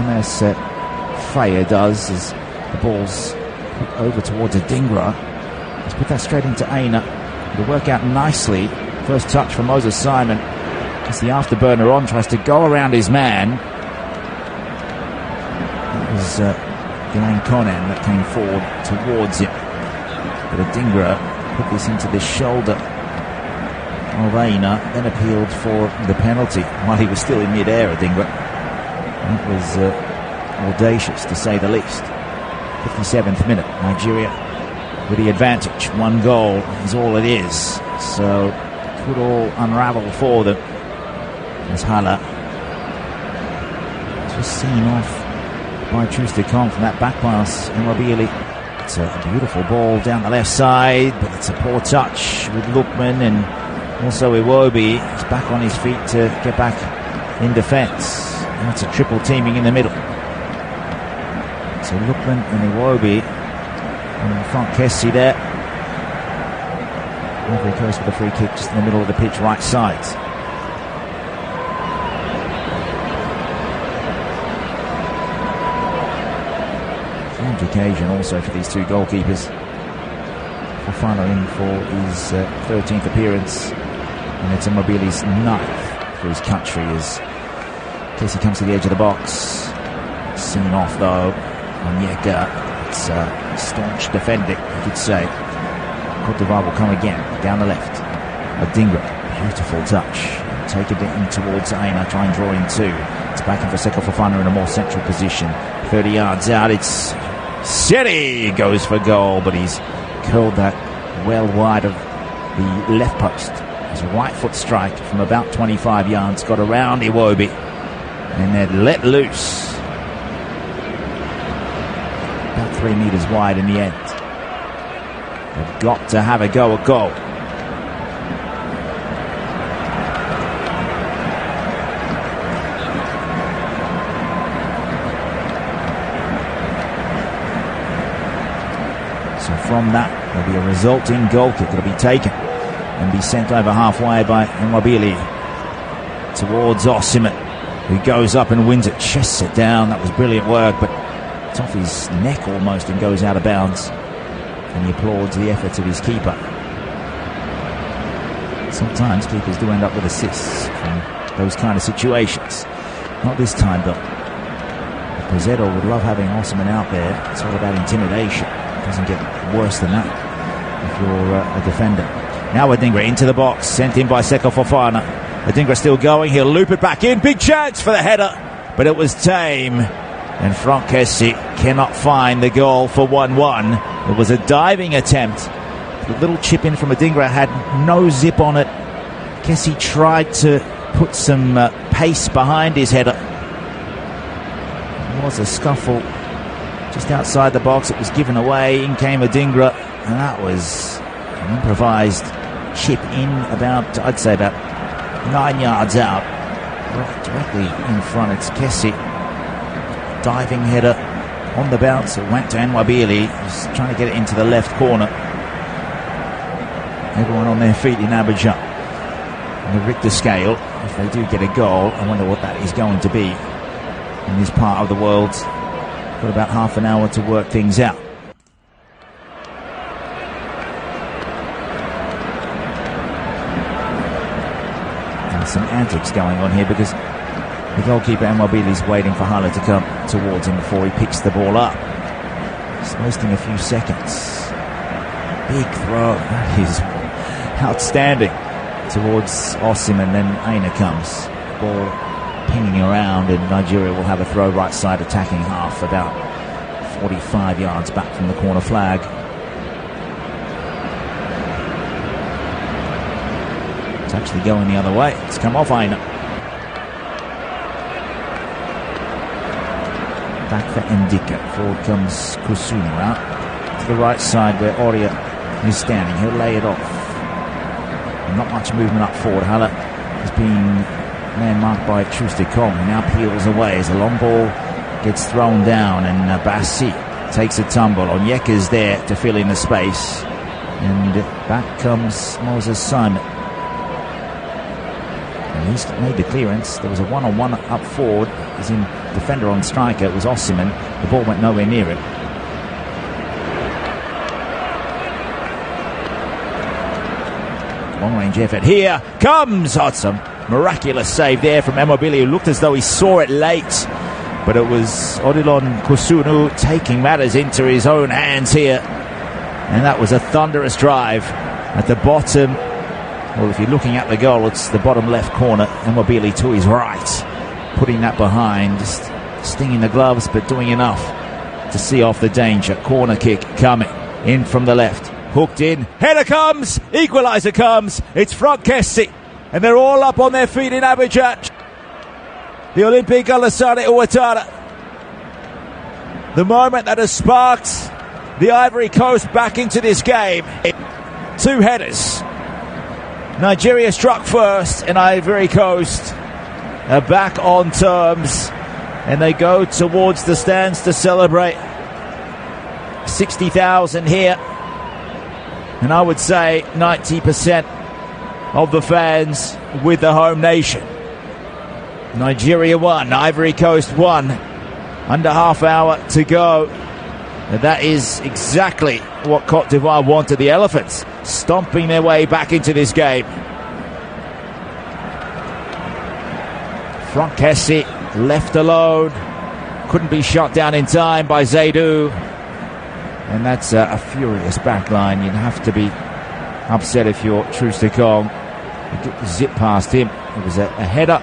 MS Faye does as the ball's put over towards Adingra. Let's put that straight into Aina. It'll work out nicely. First touch from Moses Simon. Gets the afterburner on, tries to go around his man. It was Ghislaine Konan that came forward towards him. But Adingra put this into the shoulder of Aina, then appealed for the penalty while he was still in mid-air, Adingra. That was audacious, to say the least. 57th minute, Nigeria with the advantage. 1 goal is all it is. So could all unravel for them as Hala just seen off by Troost-Ekong from that back pass. Immobile, it's a beautiful ball down the left side, but it's a poor touch with Lookman, and also Iwobi is back on his feet to get back in defence. That's a triple teaming in the middle. So Lookman and Iwobi and Franck Kessie there. Ivory Coast with a free kick just in the middle of the pitch, right side. Huge occasion also for these 2 goalkeepers. Fofana in for his 13th appearance, and it's Immobile's 9th for his country as Kessie comes to the edge of the box. Seen off though on Yeka. It's staunch defending, you could say. Cote d'Ivoire will come again, down the left. Adingra, beautiful touch. Take it in towards Aina, try and draw in 2. It's back in for Seko Fofana in a more central position. 30 yards out, it's Seri goes for goal, but he's curled that well wide of the left post. His right foot strike from about 25 yards, got around Iwobi, and then let loose. About 3 metres wide in the end. They've got to have a go at goal. So from that, there'll be a resulting goal kick. It'll be taken and be sent over halfway by Immobile towards Osimhen, who goes up and wins it, chests it down. That was brilliant work, but it's off his neck almost and goes out of bounds. And he applauds the efforts of his keeper. Sometimes keepers do end up with assists from those kind of situations. Not this time though. Peseiro would love having Osimhen out there. It's all about intimidation. It doesn't get worse than that if you're a defender. Now Adingra into the box, sent in by Seko Fofana. Adingra still going, he'll loop it back in. Big chance for the header, but it was tame. And Franck Kessie cannot find the goal for 1-1. It was a diving attempt. The little chip in from Adingra had no zip on it. Kessie tried to put some pace behind his header. There was a scuffle just outside the box. It was given away. In came Adingra, and that was an improvised chip in about, I'd say, about 9 yards out, right directly in front. It's Kessie. Diving header on the bounce. It went to Nwabili. He's trying to get it into the left corner. Everyone on their feet in Abidjan. On the Richter scale, if they do get a goal, I wonder what that is going to be in this part of the world. Got about half an hour to work things out. And some antics going on here because the goalkeeper Nwabili is waiting for Hala to come towards him before he picks the ball up. Just wasting a few seconds. Big throw. That is outstanding towards Osim, and then Aina comes. Ball pinging around, and Nigeria will have a throw right side attacking half, about 45 yards back from the corner flag. It's actually going the other way. It's come off Aina. Back for Ndika. Forward comes Kusunu out to the right side where Oria is standing. He'll lay it off. Not much movement up forward. Hala has been man marked by Trustikong. He now peels away as the long ball gets thrown down, and Bassi takes a tumble. Onyeka's there to fill in the space, and back comes Moses Son. And he's made the clearance. There was a one-on-one up forward, as in defender on striker. It was Osimhen. The ball went nowhere near it. Long-range effort. Here comes Hotsam. Miraculous save there from Nwabili, who looked as though he saw it late. But it was Odilon Kusunu taking matters into his own hands here. And that was a thunderous drive at the bottom. Well, if you're looking at the goal, it's the bottom left corner. Nwabili to his right, putting that behind. Just stinging the gloves, but doing enough to see off the danger. Corner kick coming in from the left. Hooked in, header comes, equaliser comes, it's Franck Kessie, and they're all up on their feet in Abidjan. The Olympique Alassane Ouattara. The moment that has sparked the Ivory Coast back into this game. 2 headers. Nigeria struck first, and Ivory Coast are back on terms, and they go towards the stands to celebrate. 60,000 here. And I would say 90% of the fans with the home nation. Nigeria won, Ivory Coast won. Under half hour to go. And that is exactly what Cote d'Ivoire wanted. The Elephants stomping their way back into this game. Franck Kessie left alone. Couldn't be shot down in time by Zaidou. And that's a furious backline. You'd have to be upset if you're Trustikong. Zip past him. It was a header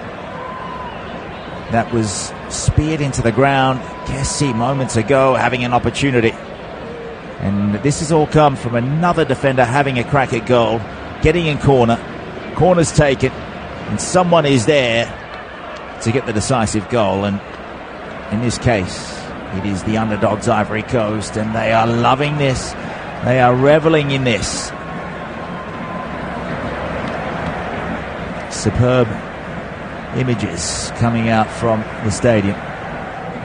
that was speared into the ground. Kessie moments ago having an opportunity. And this has all come from another defender having a crack at goal, getting in corner. Corner's taken, and someone is there to get the decisive goal. And in this case, it is the underdogs Ivory Coast, and they are loving this. They are reveling in this. Superb images coming out from the stadium.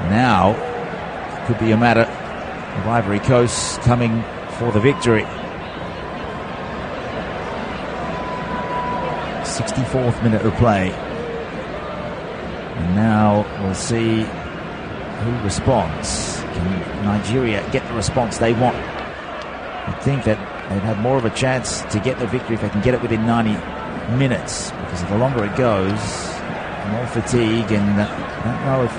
Now, it could be a matter of Ivory Coast coming for the victory. 64th minute of play. And now we'll see who responds. Can Nigeria get the response they want? I think that they'd have more of a chance to get the victory if they can get it within 90 minutes, because the longer it goes, more fatigue, and I don't know if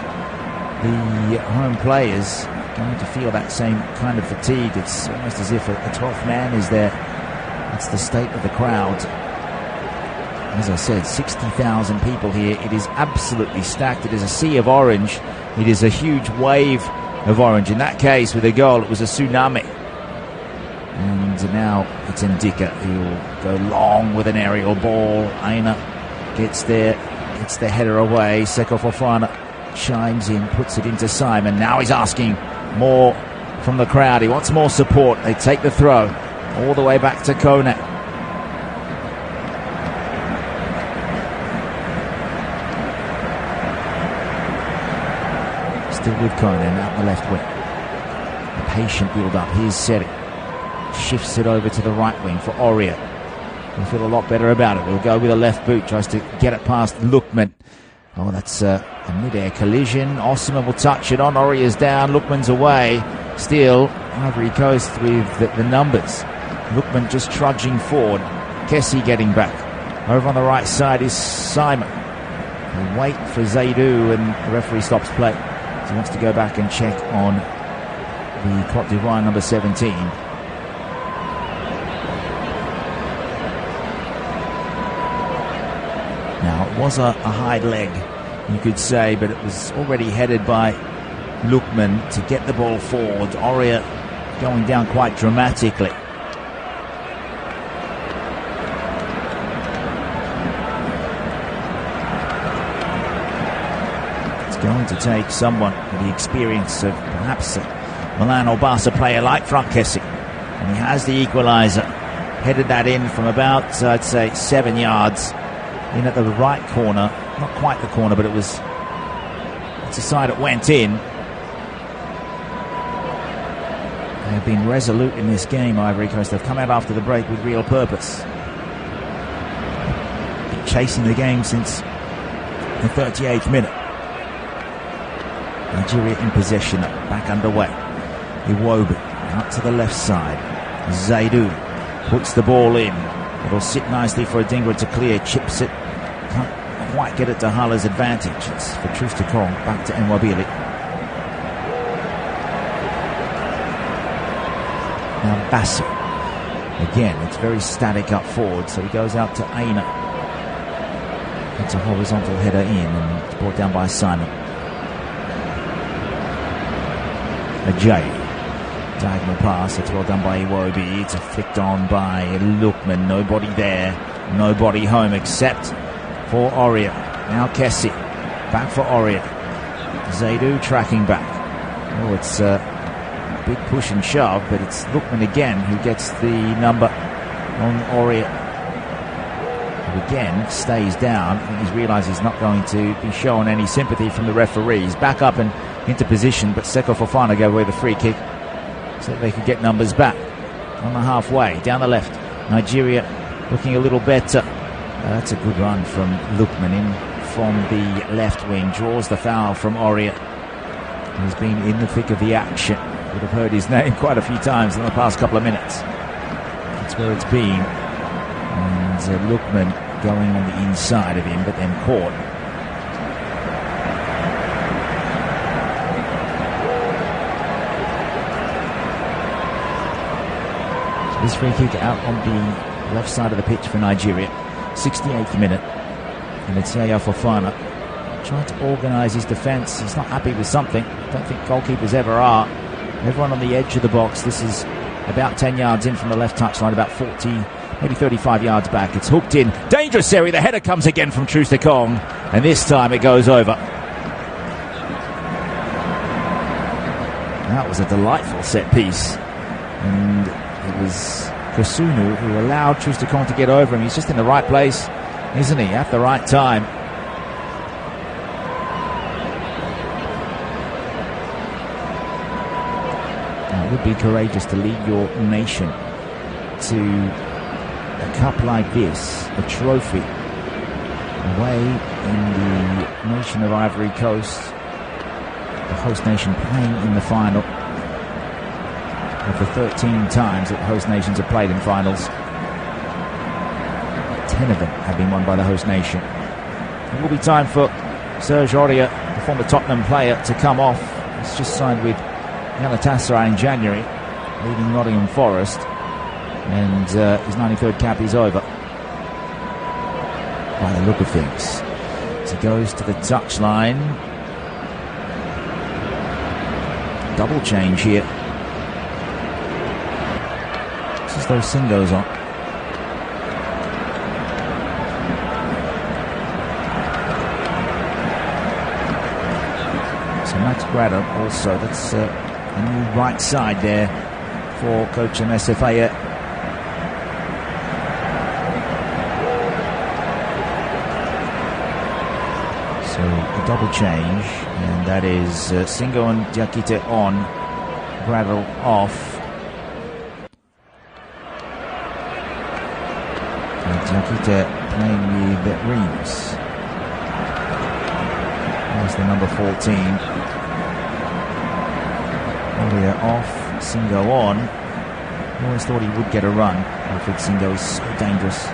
the home players are going to feel that same kind of fatigue. It's almost as if a 12th man is there. That's the state of the crowd. As I said, 60,000 people here. It is absolutely stacked. It is a sea of orange. It is a huge wave of orange. In that case, with a goal, it was a tsunami. And now it's Ndika who'll go long with an aerial ball. Aina gets there, gets the header away. Seko Fofana chimes in, puts it into Simon. Now he's asking more from the crowd. He wants more support. They take the throw all the way back to Kone. Still with Kone out the left wing. A patient build-up. Here's Seri. Shifts it over to the right wing for Oria. He'll feel a lot better about it. He'll go with a left boot. Tries to get it past Lukman. Oh, that's a mid-air collision. Osman will touch it on. Oria's down. Lukman's away. Still, Ivory Coast with the numbers. Lukman just trudging forward. Kessie getting back. Over on the right side is Simon. He'll wait for Zaidou, and the referee stops play. He wants to go back and check on the Cote d'Ivoire number 17. Now, it was a high leg, you could say, but it was already headed by Lukman to get the ball forward. Oria going down quite dramatically. It's going to take someone with the experience of perhaps a Milan or Barca player like Franck Kessie. And he has the equaliser. Headed that in from about, I'd say, 7 yards. In at the right corner, not quite the corner, but it's the side it went in. They have been resolute in this game, Ivory Coast. They've come out after the break with real purpose. Been chasing the game since the 38th minute. Nigeria in possession, back underway. Iwobi out to the left side. Zaidou puts the ball in. It'll sit nicely for Adingra to clear, chips it. Can't quite get it to Hala's advantage. It's for Truth to Kong, back to Nwabili. Now Bassi. Again, it's very static up forward, so he goes out to Aina. It's a horizontal header in, and it's brought down by Simon. Ajayi. Diagonal pass, it's well done by Iwobi. It's flicked on by Lukman. Nobody there, nobody home except for Oria. Now Kessie, back for Oria. Zaidou tracking back. Oh, it's a big push and shove, but it's Lukman again who gets the number on Oria. Who again stays down. I think he's realised he's not going to be shown any sympathy from the referees. Back up and into position, but Seko Fofana gave away the free kick, so they could get numbers back on the halfway. Down the left, Nigeria looking a little better. That's a good run from Lukman in from the left wing. Draws the foul from Oria. He's been in the thick of the action. Would have heard his name quite a few times in the past couple of minutes. That's where it's been. And Lukman going on the inside of him, but then caught. This free kick out on the left side of the pitch for Nigeria. 68th minute. And it's Yaya Fofana trying to organise his defence. He's not happy with something. I don't think goalkeepers ever are. Everyone on the edge of the box. This is about 10 yards in from the left touchline, about 40, maybe 35 yards back. It's hooked in. Dangerous area. The header comes again from Truth to Kong. And this time it goes over. That was a delightful set piece. And it was Kusunu who allowed Truth to Kong to get over him. He's just in the right place, isn't he? At the right time. Now, it would be courageous to lead your nation to a cup like this, a trophy, away in the nation of Ivory Coast, the host nation playing in the final. Of the 13 times that host nations have played in finals, 10 of them have been won by the host nation. It will be time for Serge Aurier, the former Tottenham player, to come off. He's just signed with Galatasaray in January, leading Nottingham Forest, and his 93rd cap is over by the look of things. As he goes to the touchline, double change here. Looks as though Singo's on. So Max Grado also, that's a new right side there for coach MSFA. So a double change, and that is Singo and Diakite on, Grado off. Diakite playing with Reams. There's the number 14. Oria off, Singo on. I always thought he would get a run. Alfred Singo is so dangerous.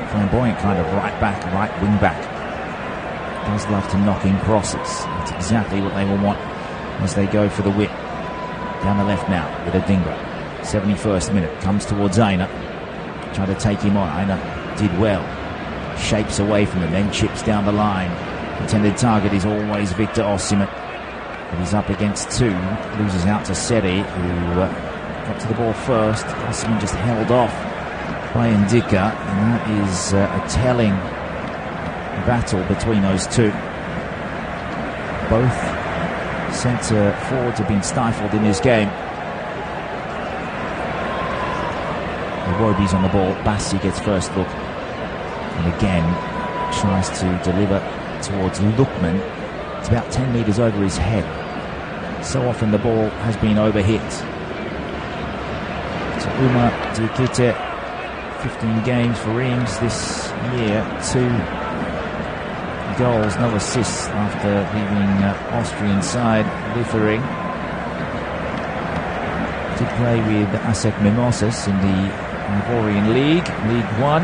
Flamboyant kind of right back, right wing back. Does love to knock in crosses. That's exactly what they will want as they go for the whip. Down the left now with Adingra. 71st minute, comes towards Aina. Trying to take him on. Aina did well. Shapes away from him, then chips down the line. Intended target is always Victor Osimhen. But he's up against two. Loses out to Seri, who got to the ball first. Osimhen just held off by Ndika, and that is a telling battle between those two. Both centre forwards have been stifled in this game. Iwobi's on the ball. Bassi gets first look, and again tries to deliver towards Lukman. It's about 10 metres over his head. So often the ball has been overhit. So Umar Diakite, 15 games for Reims this year, 2 goals, no assists after leaving Austrian side Liefering. Did play with ASEC Mimosas in the Ivorian League 1.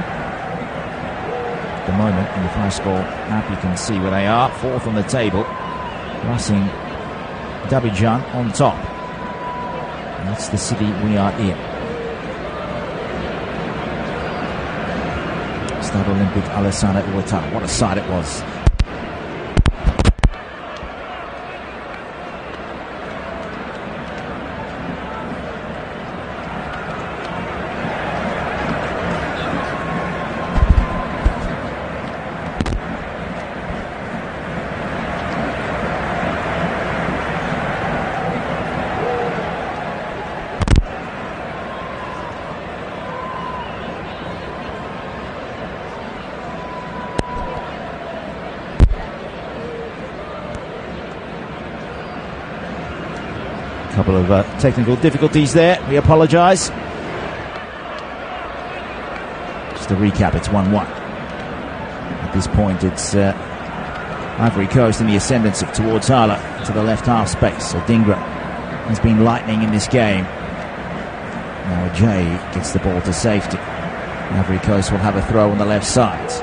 At the moment in the five-score map you can see where they are, 4th on the table, Racing Abidjan on top. And that's the city we are in. Stade Olympique Alassane Ouattara. What a sight it was. Couple of technical difficulties there. We apologise. Just to recap, it's 1-1. At this point, it's Ivory Coast in the ascendancy towards Hala to the left half space. So Dingra has been lightning in this game. Now Jay gets the ball to safety. Ivory Coast will have a throw on the left side.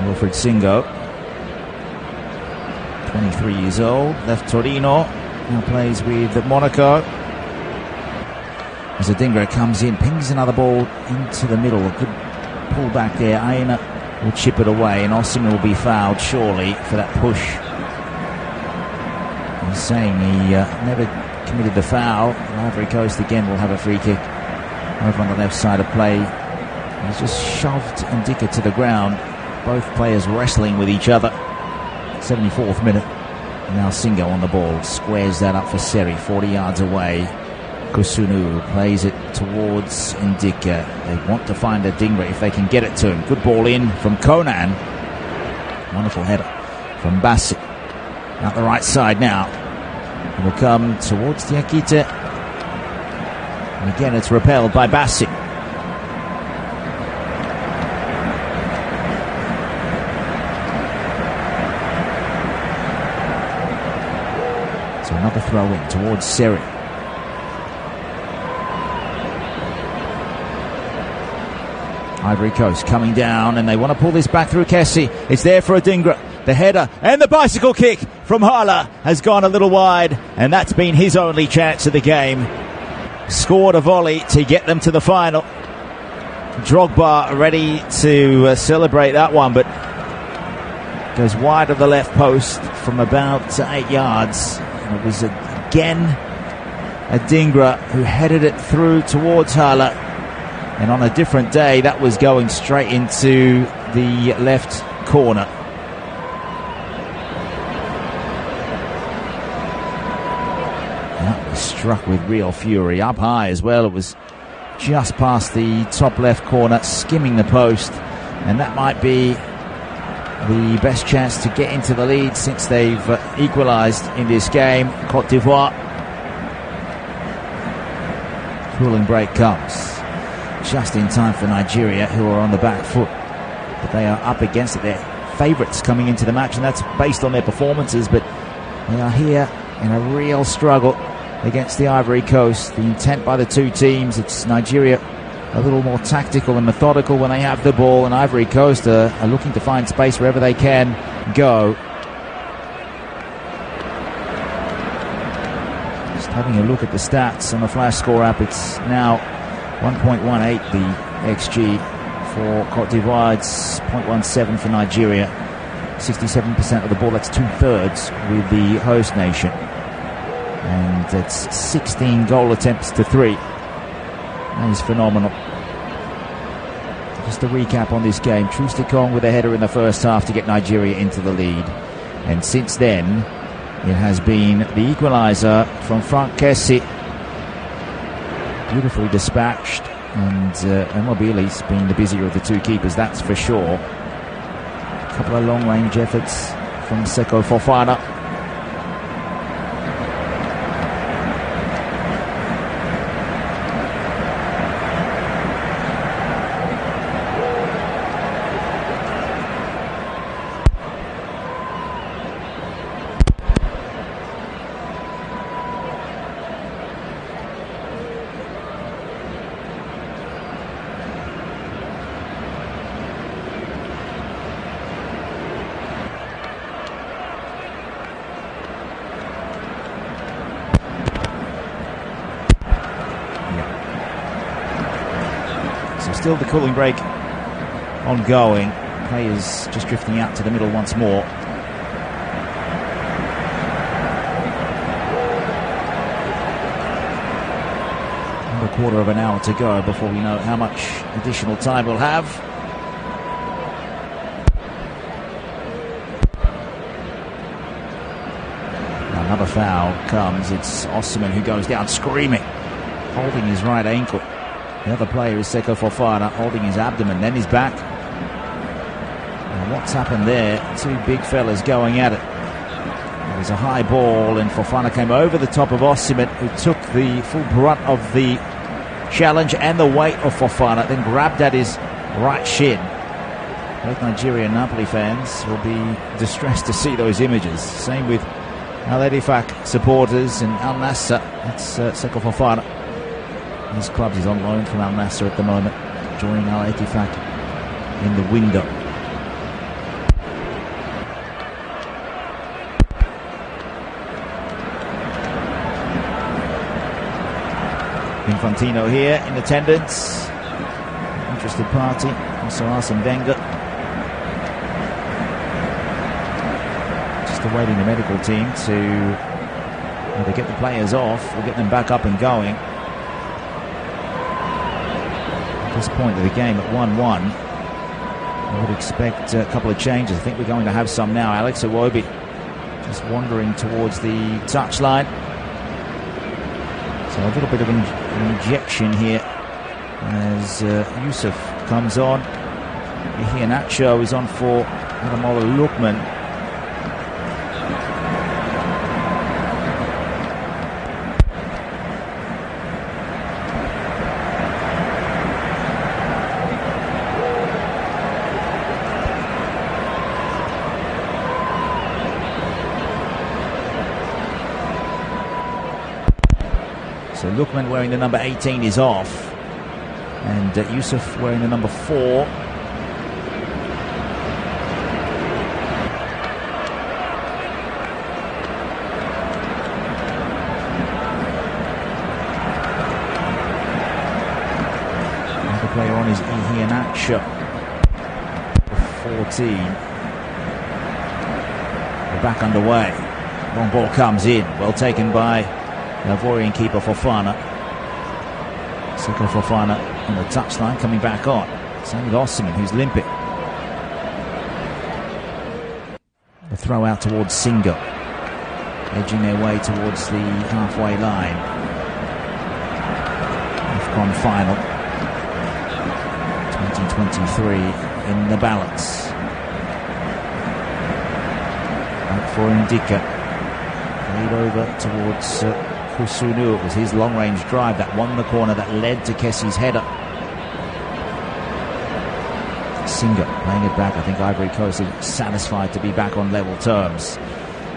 Wilfred Singo, 23 years old, left Torino, now plays with Monaco. As Adingra comes in, pings another ball into the middle. A good pull back there. Aina will chip it away, and Osimhen will be fouled surely for that push. He's saying he never committed the foul. Ivory Coast again will have a free kick over on the left side of play. He's just shoved Ndika to the ground. Both players wrestling with each other. 74th minute. Now Singo on the ball. Squares that up for Seri, 40 yards away. Kusunu plays it towards Ndika. They want to find Adingra if they can get it to him. Good ball in from Conan. Wonderful header from Bassi. Out the right side now. It will come towards Diakite. And again it's repelled by Bassi. So another throw in towards Seri. Ivory Coast coming down, and they want to pull this back through Kessie. It's there for Adingra. The header and the bicycle kick from Hala has gone a little wide, and that's been his only chance of the game. Scored a volley to get them to the final. Drogba ready to celebrate that one, but Goes wide of the left post from about 8 yards. And it was again Adingra who headed it through towards Hala. And on a different day, that was going straight into the left corner. That was struck with real fury. Up high as well. It was just past the top left corner, skimming the post. And that might be the best chance to get into the lead since they've equalised in this game. Côte d'Ivoire. Cooling break comes just in time for Nigeria, who are on the back foot. But they are up against it. They're favourites coming into the match, and that's based on their performances. But they are here in a real struggle against the Ivory Coast. The intent by the two teams, it's Nigeria a little more tactical and methodical when they have the ball, and Ivory Coast are looking to find space wherever they can go. Just having a look at the stats on the Flash Score app, it's now 1.18 the XG for Côte d'Ivoire. It's 0.17 for Nigeria. 67% of the ball, that's 2/3 with the host nation. And it's 16 goal attempts to 3. That is phenomenal. Just a recap on this game. Trusticon with a header in the first half to get Nigeria into the lead. And since then, it has been the equaliser from Frank Kessie. Beautifully dispatched. And Mobili's been the busier of the two keepers, that's for sure. A couple of long-range efforts from Seko Fofana. Still the cooling break ongoing. Players just drifting out to the middle once more. Another quarter of an hour to go before we know how much additional time we'll have. Another foul comes. It's Osimhen who goes down screaming, holding his right ankle. The other player is Seko Fofana, holding his abdomen, then his back. And what's happened there? Two big fellas going at it. It was a high ball, and Fofana came over the top of Osimhen, who took the full brunt of the challenge and the weight of Fofana, then grabbed at his right shin. Both Nigeria and Napoli fans will be distressed to see those images. Same with Al Etifak supporters and Al Nassr. That's Seko Fofana. His club is on loan from Al Nassr at the moment, joining Al Etifak in the window. Infantino here in attendance. Interested party. Also Arsene Wenger. Just awaiting the medical team to either get the players off or get them back up and going. At this point of the game at 1-1, I would expect a couple of changes. I think we're going to have some now. Alex Iwobi just wandering towards the touchline. So a little bit of an injection here as Yusuf comes on. Iheanacho is on for Ademola Lookman. So Lookman wearing the number 18 is off, and Yusuf wearing the number 4. Another player on is Iheanacho, 14. We're back underway. Long ball comes in. Well taken by the Ivorian keeper Fofana. Seko Fofana on the touchline, coming back on. Same with Osimhen, who's limping. The throw out towards Singo. Edging their way towards the halfway line. AFCON final 2023 in the balance. Back for Ndika. Played over towards Kusunu. It was his long-range drive that won the corner that led to Kessie's header. Singo playing it back. I think Ivory Coast is satisfied to be back on level terms.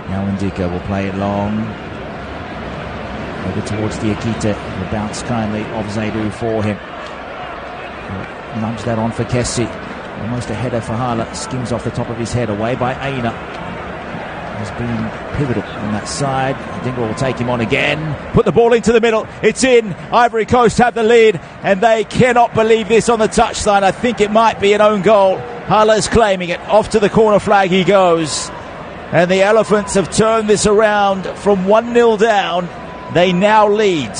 Now Ndika will play it long. Over towards Diakite. The bounce kindly of Zaidou for him. Nudge that on for Kessie. Almost a header for Hala. Skims off the top of his head. Away by Aina. Has been pivotal on that side. Dingra will take him on again. Put the ball into the middle. It's in. Ivory Coast have the lead, and they cannot believe this on the touchline. I think it might be an own goal. Hala's claiming it. Off to the corner flag he goes. And the Elephants have turned this around from 1-0 down. They now lead.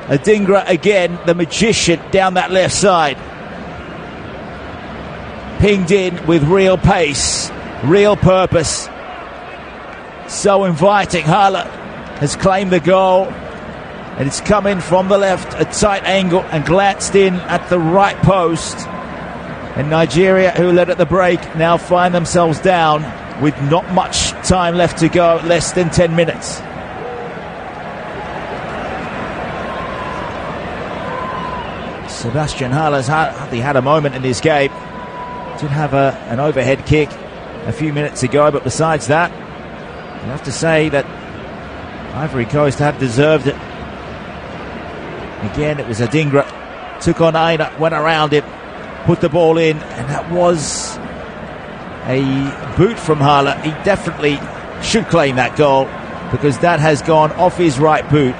Adingra again, the magician down that left side. Pinged in with real pace, real purpose. So inviting. Hala has claimed the goal, and it's come in from the left, a tight angle, and glanced in at the right post. And Nigeria, who led at the break, now find themselves down with not much time left to go, less than 10 minutes. Sebastian Hala's hardly had a moment in this game. Did have an overhead kick a few minutes ago, but besides that, you have to say that Ivory Coast had deserved it. Again, it was Adingra. Took on Aina, went around him, put the ball in, and that was a boot from Hala. He definitely should claim that goal, because that has gone off his right boot,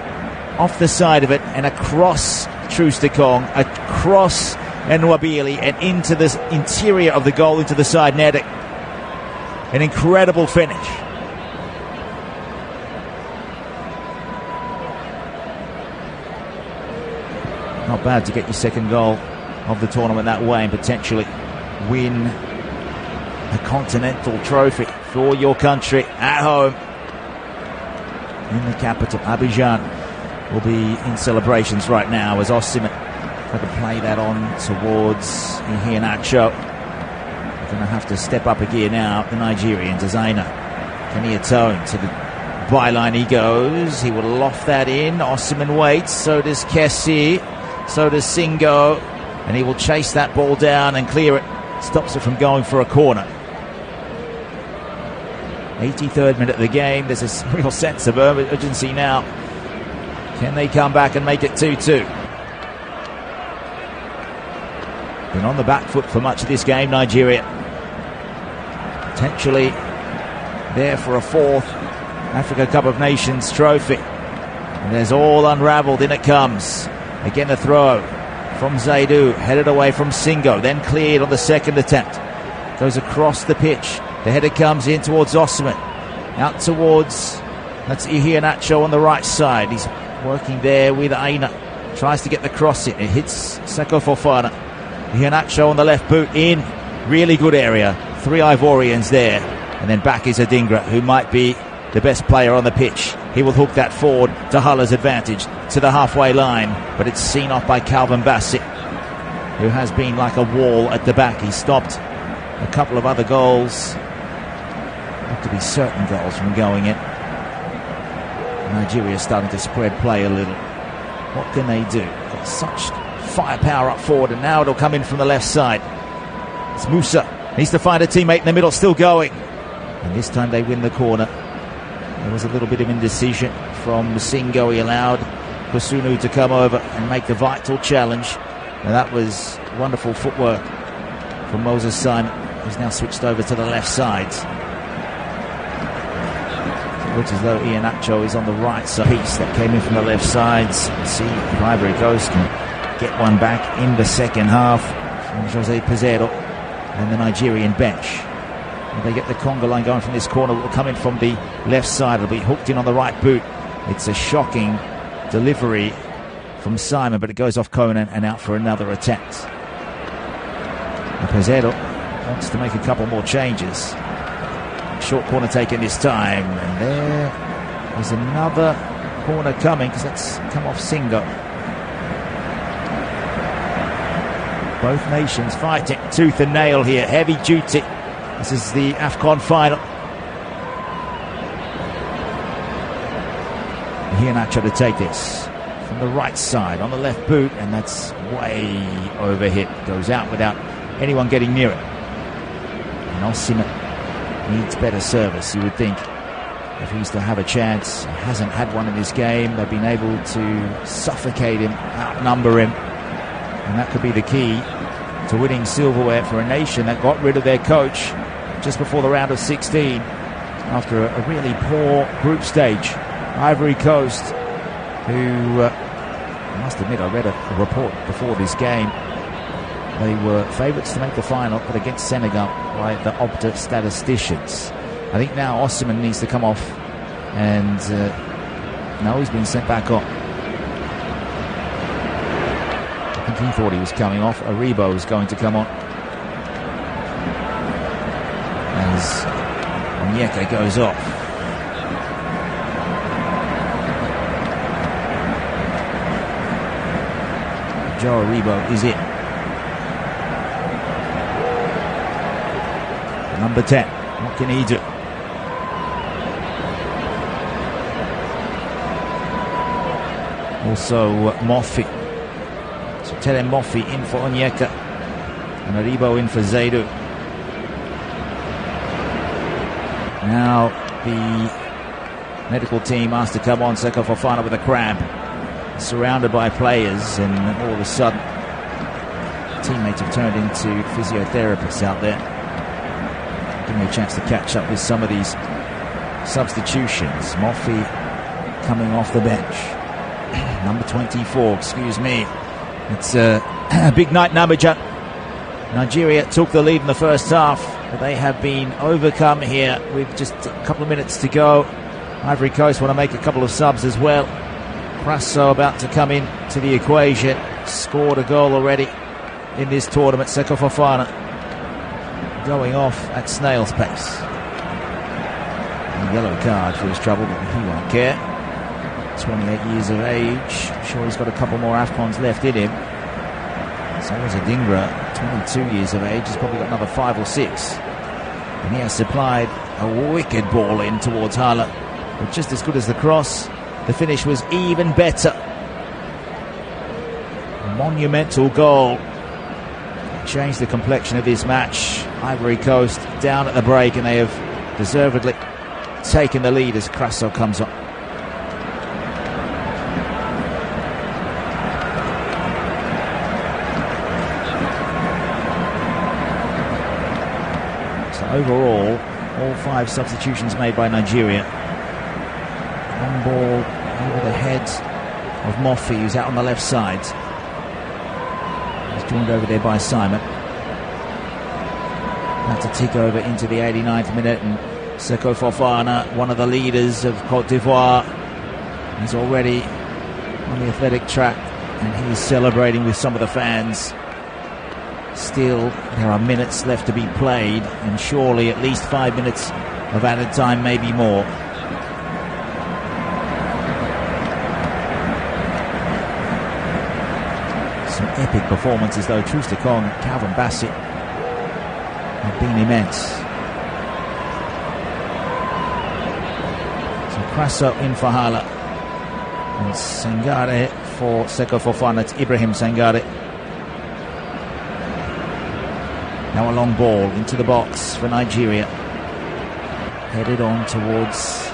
off the side of it, and across Trustakong, across Nwabili, and into the interior of the goal, into the side netting. An incredible finish. Not bad to get your second goal of the tournament that way and potentially win a continental trophy for your country at home in the capital. Abidjan will be in celebrations right now as Osimhen tried to play that on towards Iheanacho. Going to have to step up a gear now, the Nigerian designer. Can he atone? To the byline he goes. He will loft that in. Osimhen waits. So does Kessie. So does Singo. And he will chase that ball down and clear it. Stops it from going for a corner. 83rd minute of the game. There's a real sense of urgency now. Can they come back and make it 2-2? Been on the back foot for much of this game, Nigeria. Potentially there for a fourth Africa Cup of Nations trophy. And there's all unravelled. In it comes. Again the throw from Zaidou. Headed away from Singo. Then cleared on the second attempt. Goes across the pitch. The header comes in towards Osimhen. Out towards, that's Iheanacho on the right side. He's working there with Aina. Tries to get the cross in. It hits Seko Fofana. Iheanacho on the left boot in. Really good area. 3 Ivorians there. And then back is Adingra, who might be the best player on the pitch. He will hook that forward to Hala's advantage, to the halfway line. But it's seen off by Calvin Bassett, who has been like a wall at the back. He stopped a couple of other goals. Not to be certain goals from going in. Nigeria starting to spread play a little. What can they do? Got such firepower up forward, and now it'll come in from the left side. It's Musa. Needs to find a teammate in the middle, still going. And this time they win the corner. There was a little bit of indecision from Singo. He allowed Kusunu to come over and make the vital challenge. And that was wonderful footwork from Moses Simon, who's now switched over to the left side. It looks as though Iheanacho is on the right side. Piece that came in from the left side. See if Ivory Coast can get one back in the second half from Jose Pizarro and the Nigerian bench. They get the conga line going from this corner. It will come in from the left side. It'll be hooked in on the right boot. It's a shocking delivery from Simon, but it goes off Conan and out for another attempt. Pezero wants to make a couple more changes. Short corner taken this time, and there is another corner coming, because that's come off Singo. Both nations fighting tooth and nail here, heavy duty. This is the AFCON final. Iheanacho to take this from the right side on the left boot, and that's way overhit. Goes out without anyone getting near it. And Osimhen needs better service, you would think, if he's to have a chance. He hasn't had one in this game. They've been able to suffocate him, outnumber him, and that could be the key to winning silverware for a nation that got rid of their coach just before the round of 16 after a really poor group stage. Ivory Coast, who I must admit, I read a report before this game. They were favourites to make the final, but against Senegal by the Opta statisticians. I think now Osimhen needs to come off, and no, he's been sent back on. I think he thought he was coming off. Aribo is going to come on as Onyeka goes off. Joe Aribo is it. Number 10, what can he do? Also Moffi. So Tele Moffi in for Onyeka, and Aribo in for Zaidu. Now the medical team asked to come on. Seko Fofana with a cramp, surrounded by players, and all of a sudden teammates have turned into physiotherapists out there. Give me a chance to catch up with some of these substitutions. Moffi coming off the bench. Number 24, excuse me. It's a big night in Abidjan. Nigeria took the lead in the first half, but they have been overcome here with just a couple of minutes to go. Ivory Coast want to make a couple of subs as well. Crasso about to come in to the equation. Scored a goal already in this tournament. Seko Fofana going off at snail's pace. A yellow card for his trouble, but he won't care. 28 years of age. I'm sure he's got a couple more AFCONs left in him. So was Adingra, 22 years of age. He's probably got another 5 or 6. And he has supplied a wicked ball in towards Hala. But just as good as the cross, the finish was even better. A monumental goal. Changed the complexion of this match. Ivory Coast down at the break, and they have deservedly taken the lead as Crasso comes on. So overall, all 5 substitutions made by Nigeria. One ball over the head of Moffi, who's out on the left side. He's joined over there by Simon. Had to tick over into the 89th minute, and Seko Fofana, one of the leaders of Cote d'Ivoire, he's already on the athletic track, and he's celebrating with some of the fans. Still, there are minutes left to be played, and surely at least 5 minutes of added time, maybe more. Some epic performances though. Troost-Ekong and Calvin Bassett have been immense. So Crasso in for Hala, and Sangare for Seko Fofana. It's Ibrahim Sangare. Now a long ball into the box for Nigeria. Headed on towards,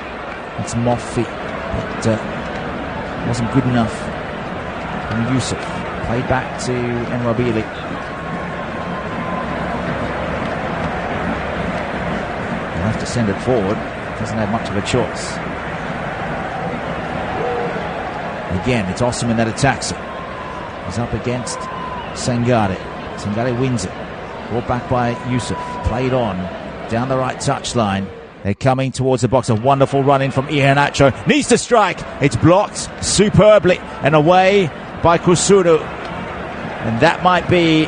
it's Moffi, but wasn't good enough from Yusuf. Played back to Enwabili. He'll have to send it forward. Doesn't have much of a choice. Again, it's Osimhen that attacks it. He's up against Sangare. Sangare wins it. Brought back by Yusuf. Played on. down the right touchline. They're coming towards the box. A wonderful run in from Iheanacho. Needs to strike. It's blocked superbly and away by Kusunu. And that might be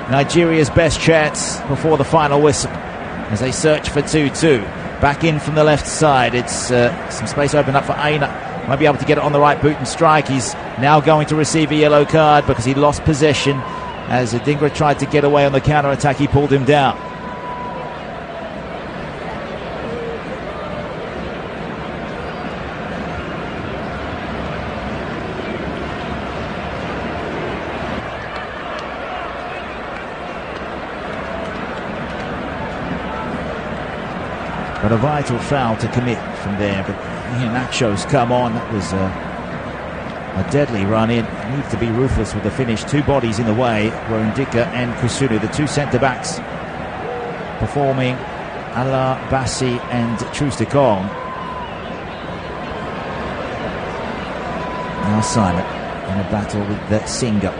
Nigeria's best chance before the final whistle as they search for 2-2. Back in from the left side. It's some space opened up for Aina. Might be able to get it on the right boot and strike. He's now going to receive a yellow card because he lost possession. As Adingra tried to get away on the counter-attack, he pulled him down. But a vital foul to commit from there. But Iheanacho's come on. That was a deadly run in. Needs to be ruthless with the finish. Two bodies in the way were Ndika and Kusunu, the two centre-backs performing Ala Bassi and Trustikong. Now Simon in a battle with the Singa,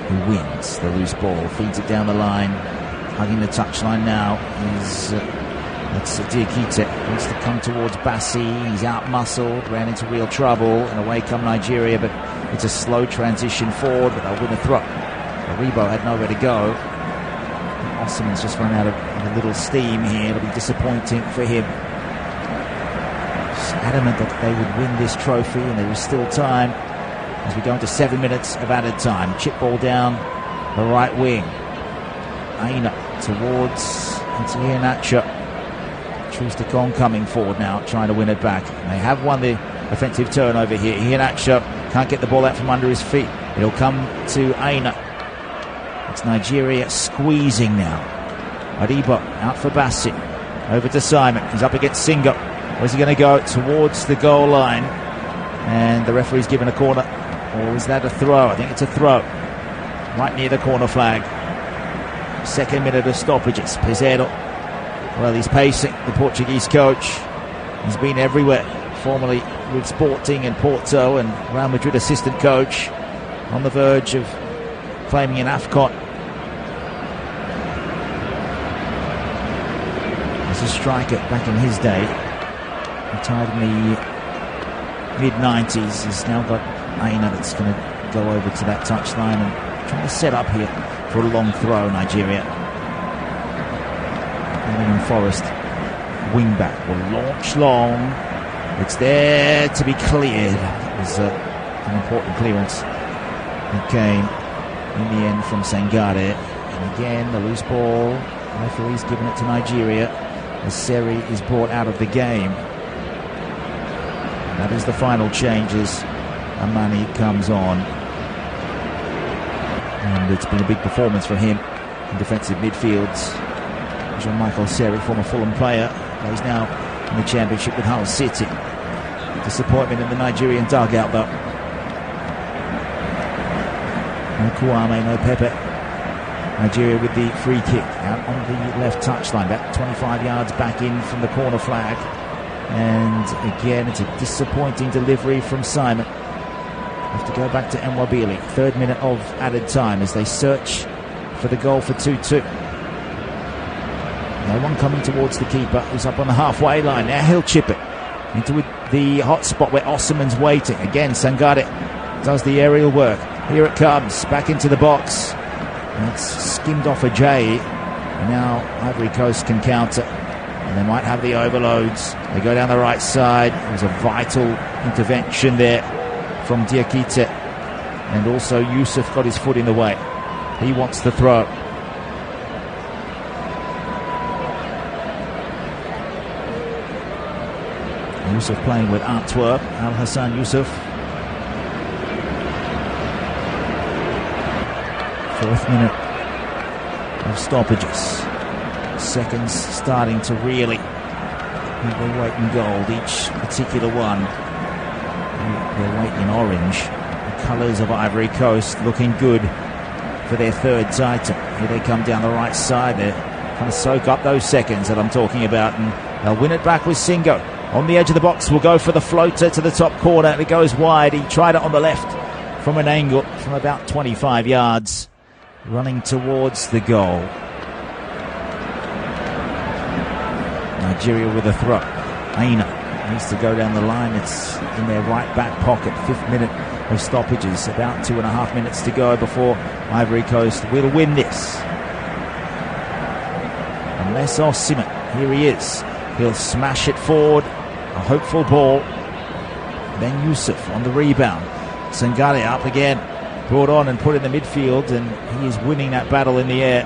who wins the loose ball, feeds it down the line, hugging the touchline now. That's Diakite, wants to come towards Bassi. He's out-muscled, ran into real trouble, and away come Nigeria, but it's a slow transition forward, but they'll win a throw. Aribo had nowhere to go. Osman's just run out of a little steam here. It'll be disappointing for him. Just adamant that they would win this trophy, and there is still time as we go into 7 minutes of added time. Chip ball down the right wing. Aina towards Iheanacho. Trustikong coming forward now, trying to win it back. They have won the offensive turnover here. Iheanacho can't get the ball out from under his feet. It'll come to Aina. It's Nigeria squeezing now. Aribo out for Bassi. Over to Simon. He's up against Singo. Where's he going to go? Towards the goal line. And the referee's given a corner. Or is that a throw? I think it's a throw. Right near the corner flag. Second minute of stoppages. Pizarro. Well, he's pacing, the Portuguese coach. He's been everywhere, formerly with Sporting and Porto, and Real Madrid assistant coach, on the verge of claiming an AFCON. As a striker back in his day, retired in the mid-90s. He's now got Aina that's going to go over to that touchline and trying to set up here for a long throw, Nigeria. Forest wingback will launch long. It's there to be cleared. It was an important clearance. It came in the end from Sangare. And again, the loose ball. Referee's given it to Nigeria as Seri is brought out of the game. And that is the final change as Amani comes on. And it's been a big performance for him in defensive midfields. Jean-Michael Seri, former Fulham player, plays now in the Championship with Hull City. Disappointment in the Nigerian dugout, though. No Kouame, no Pepe. Nigeria with the free kick out on the left touchline, about 25 yards back in from the corner flag. And again, it's a disappointing delivery from Simon. Have to go back to Nwabili. Third minute of added time as they search for the goal for 2-2. No one coming towards the keeper, who's up on the halfway line. Now he'll chip it into the hot spot where Osman's waiting. Again, Sangare does the aerial work. Here it comes, back into the box. That's skimmed off a J. And now Ivory Coast can counter. And they might have the overloads. They go down the right side. It was a vital intervention there from Diakite. And also Yusuf got his foot in the way. He wants the throw. Yusuf playing with Antwerp, Al-Hassan Yusuf. Fourth minute of stoppages. Seconds starting to really have their weight in gold, each particular one. Their weight in orange. The colours of Ivory Coast looking good for their third title. Here they come down the right side. They're trying to soak up those seconds that I'm talking about, and they'll win it back with Singo. On the edge of the box, will go for the floater to the top corner, and it goes wide. He tried it on the left from an angle from about 25 yards, running towards the goal. Nigeria with a throw. Aina needs to go down the line. It's in their right back pocket. 5th minute of stoppages. About 2.5 minutes to go before Ivory Coast will win this. Unless Osimhen, here he is. He'll smash it forward. A hopeful ball. Then Yusuf on the rebound. Sangare up again. Brought on and put in the midfield, and he is winning that battle in the air.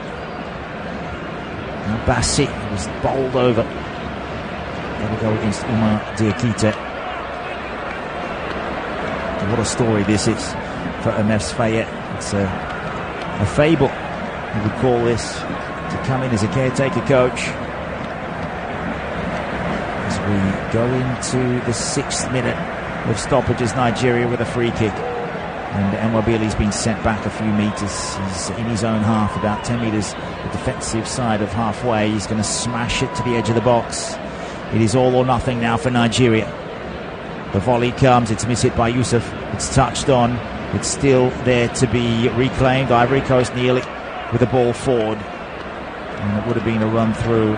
Now Bassi was bowled over. There we go against Umar Diakite. What a story this is for Emers Fayet. It's a fable, you would call this, to come in as a caretaker coach. As we go into the 6th minute of stoppages, Nigeria with a free kick. And Nwabali's been sent back a few metres. He's in his own half, about 10 metres the defensive side of halfway. He's going to smash it to the edge of the box. It is all or nothing now for Nigeria. The volley comes, it's missed by Yusuf. It's touched on. It's still there to be reclaimed. Ivory Coast nearly with the ball forward. And it would have been a run through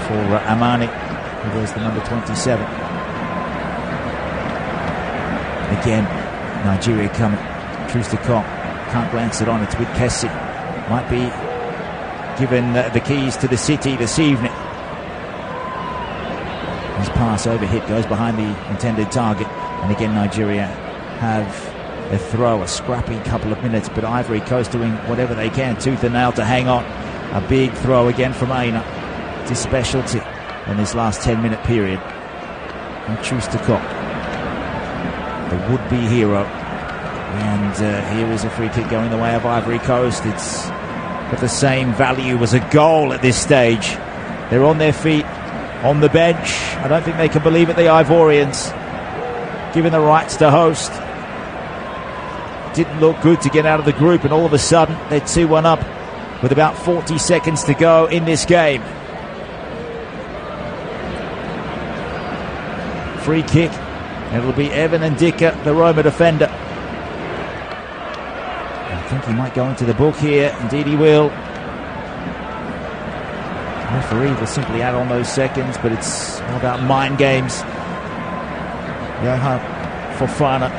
for Amani, who wears the number 27. Again, Nigeria coming. Troost-Ekong can't glance it on. It's with Kessie. Might be given the keys to the city this evening. His pass overhit goes behind the intended target. And again, Nigeria have a throw, a scrappy couple of minutes. But Ivory Coast doing whatever they can, tooth and nail, to hang on. A big throw again from Aina. It's his specialty in this last 10-minute period. And Troost-Ekong, the would-be hero. And here is a free kick going the way of Ivory Coast. It's got the same value as a goal at this stage. They're on their feet, on the bench. I don't think they can believe it, the Ivorians, given the rights to host. Didn't look good to get out of the group, and all of a sudden they're 2-1 up with about 40 seconds to go in this game. Free kick. It'll be Evan Ndika, the Roma defender. I think he might go into the book here. Indeed he will. The referee will simply add on those seconds, but it's all about mind games. Johan Fofana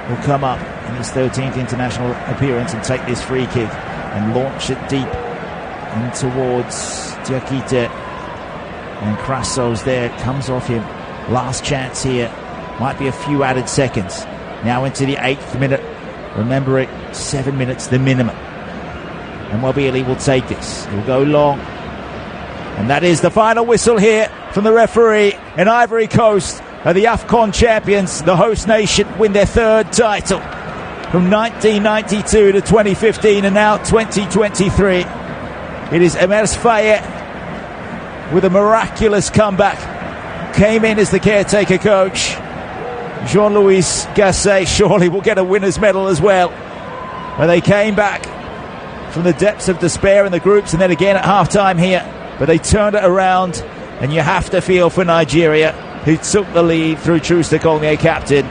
will come up in his 13th international appearance and take this free kick and launch it deep in towards Diakite. And Crasso's there, comes off him. Last chance here. Might be a few added seconds. Now into the 8th minute. Remember it, 7 minutes the minimum. And Nwabali will take this. He'll go long. And that is the final whistle here from the referee. And Ivory Coast are the AFCON champions. The host nation win their 3rd title from 1992 to 2015 and now 2023. It is Emers Fayet with a miraculous comeback. Came in as the caretaker coach. Jean-Louis Gasset surely will get a winner's medal as well. But they came back from the depths of despair in the groups and then again at half-time here. But they turned it around, and you have to feel for Nigeria, who took the lead through Troost-Ekong, their captain.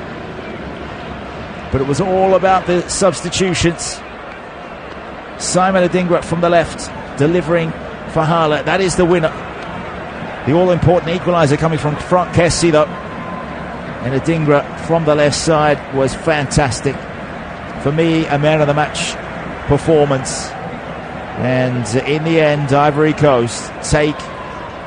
But it was all about the substitutions. Simon Adingra from the left, delivering for Hala. That is the winner. The all-important equaliser coming from front, Kessie, though. And Adingra from the left side was fantastic. For me, a man-of-the-match performance. And in the end, Ivory Coast take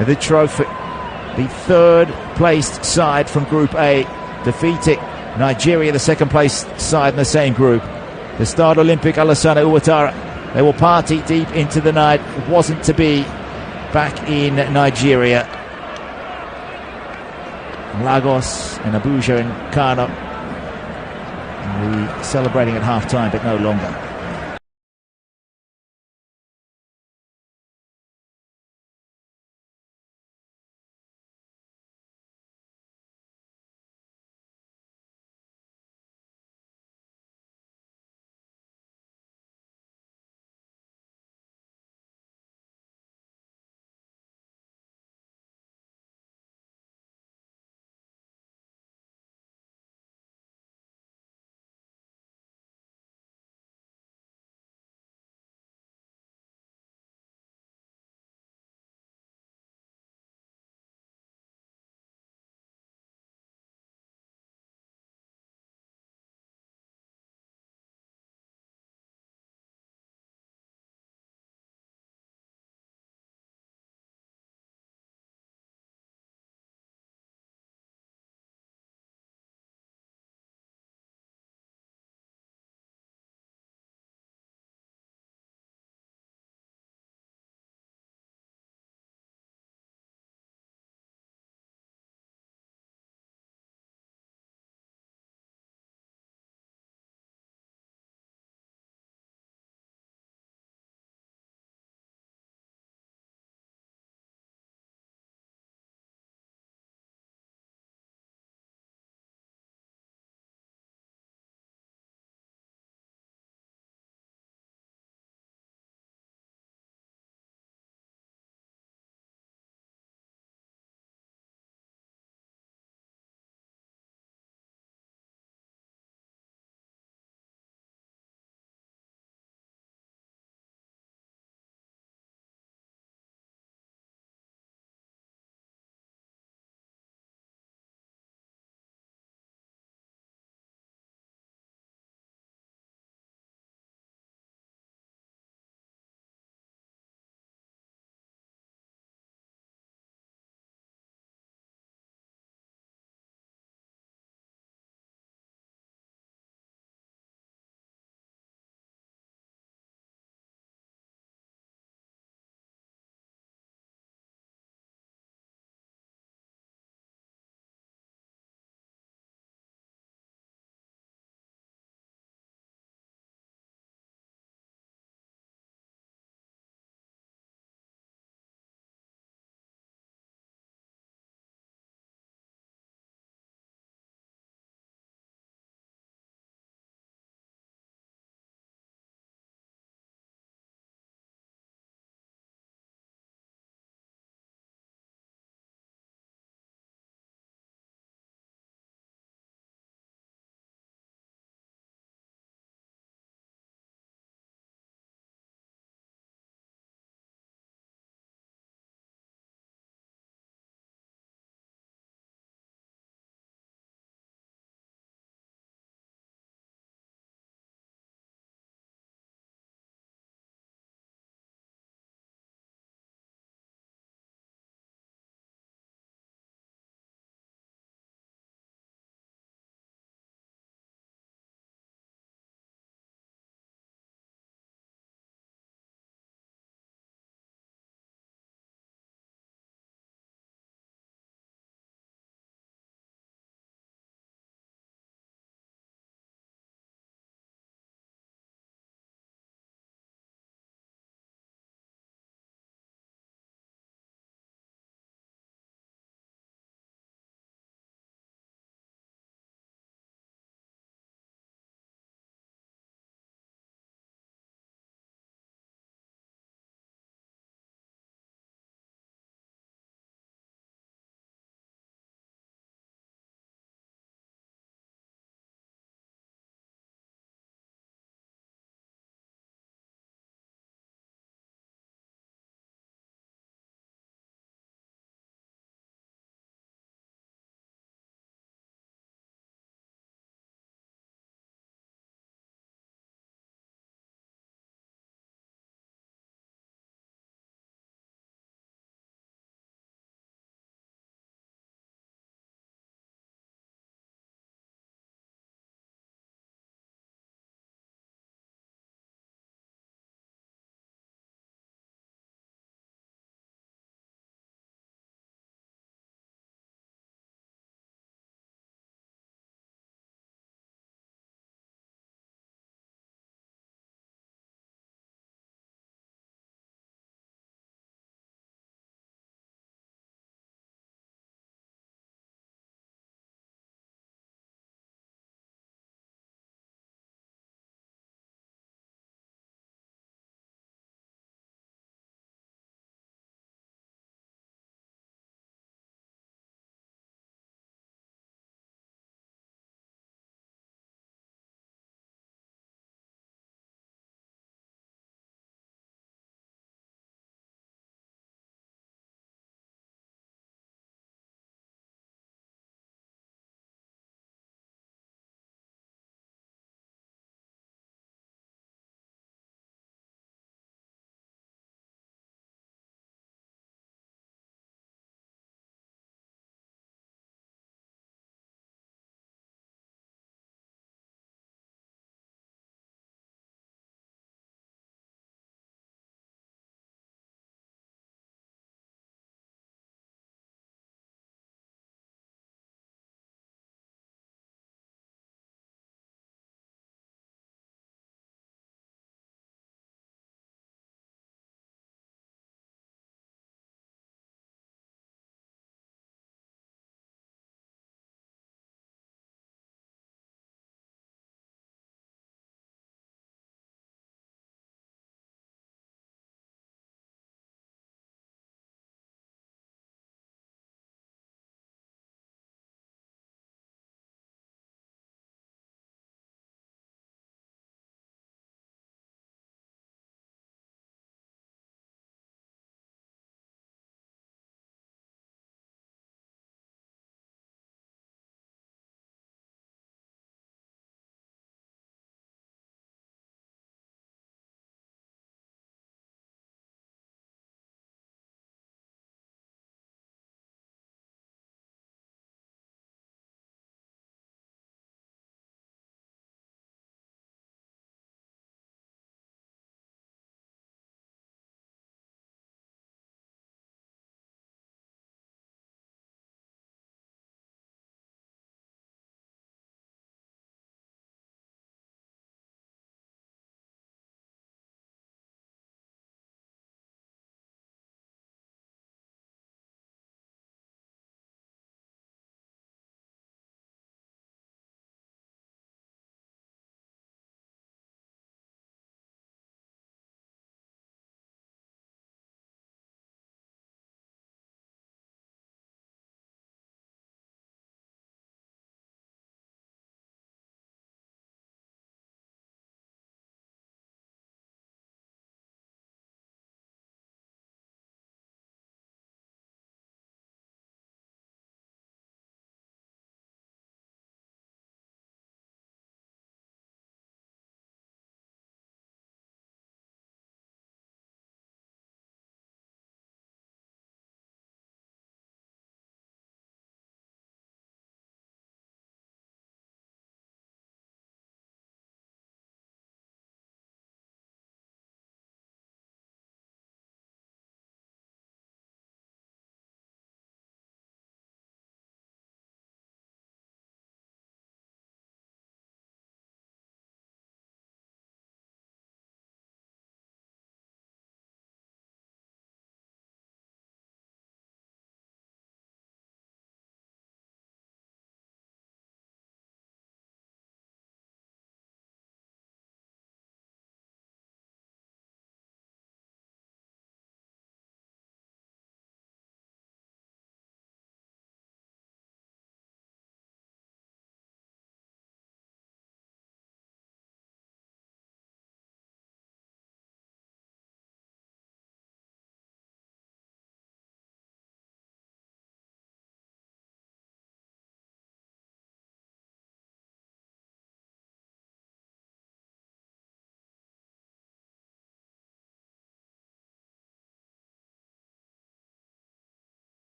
the trophy. The 3rd-placed side from Group A, defeating Nigeria, the 2nd-placed side in the same group. The Stade Olympique Alassane Ouattara. They will party deep into the night. It wasn't to be back in Nigeria. Lagos and Abuja and Kano. We're celebrating at half-time, but no longer.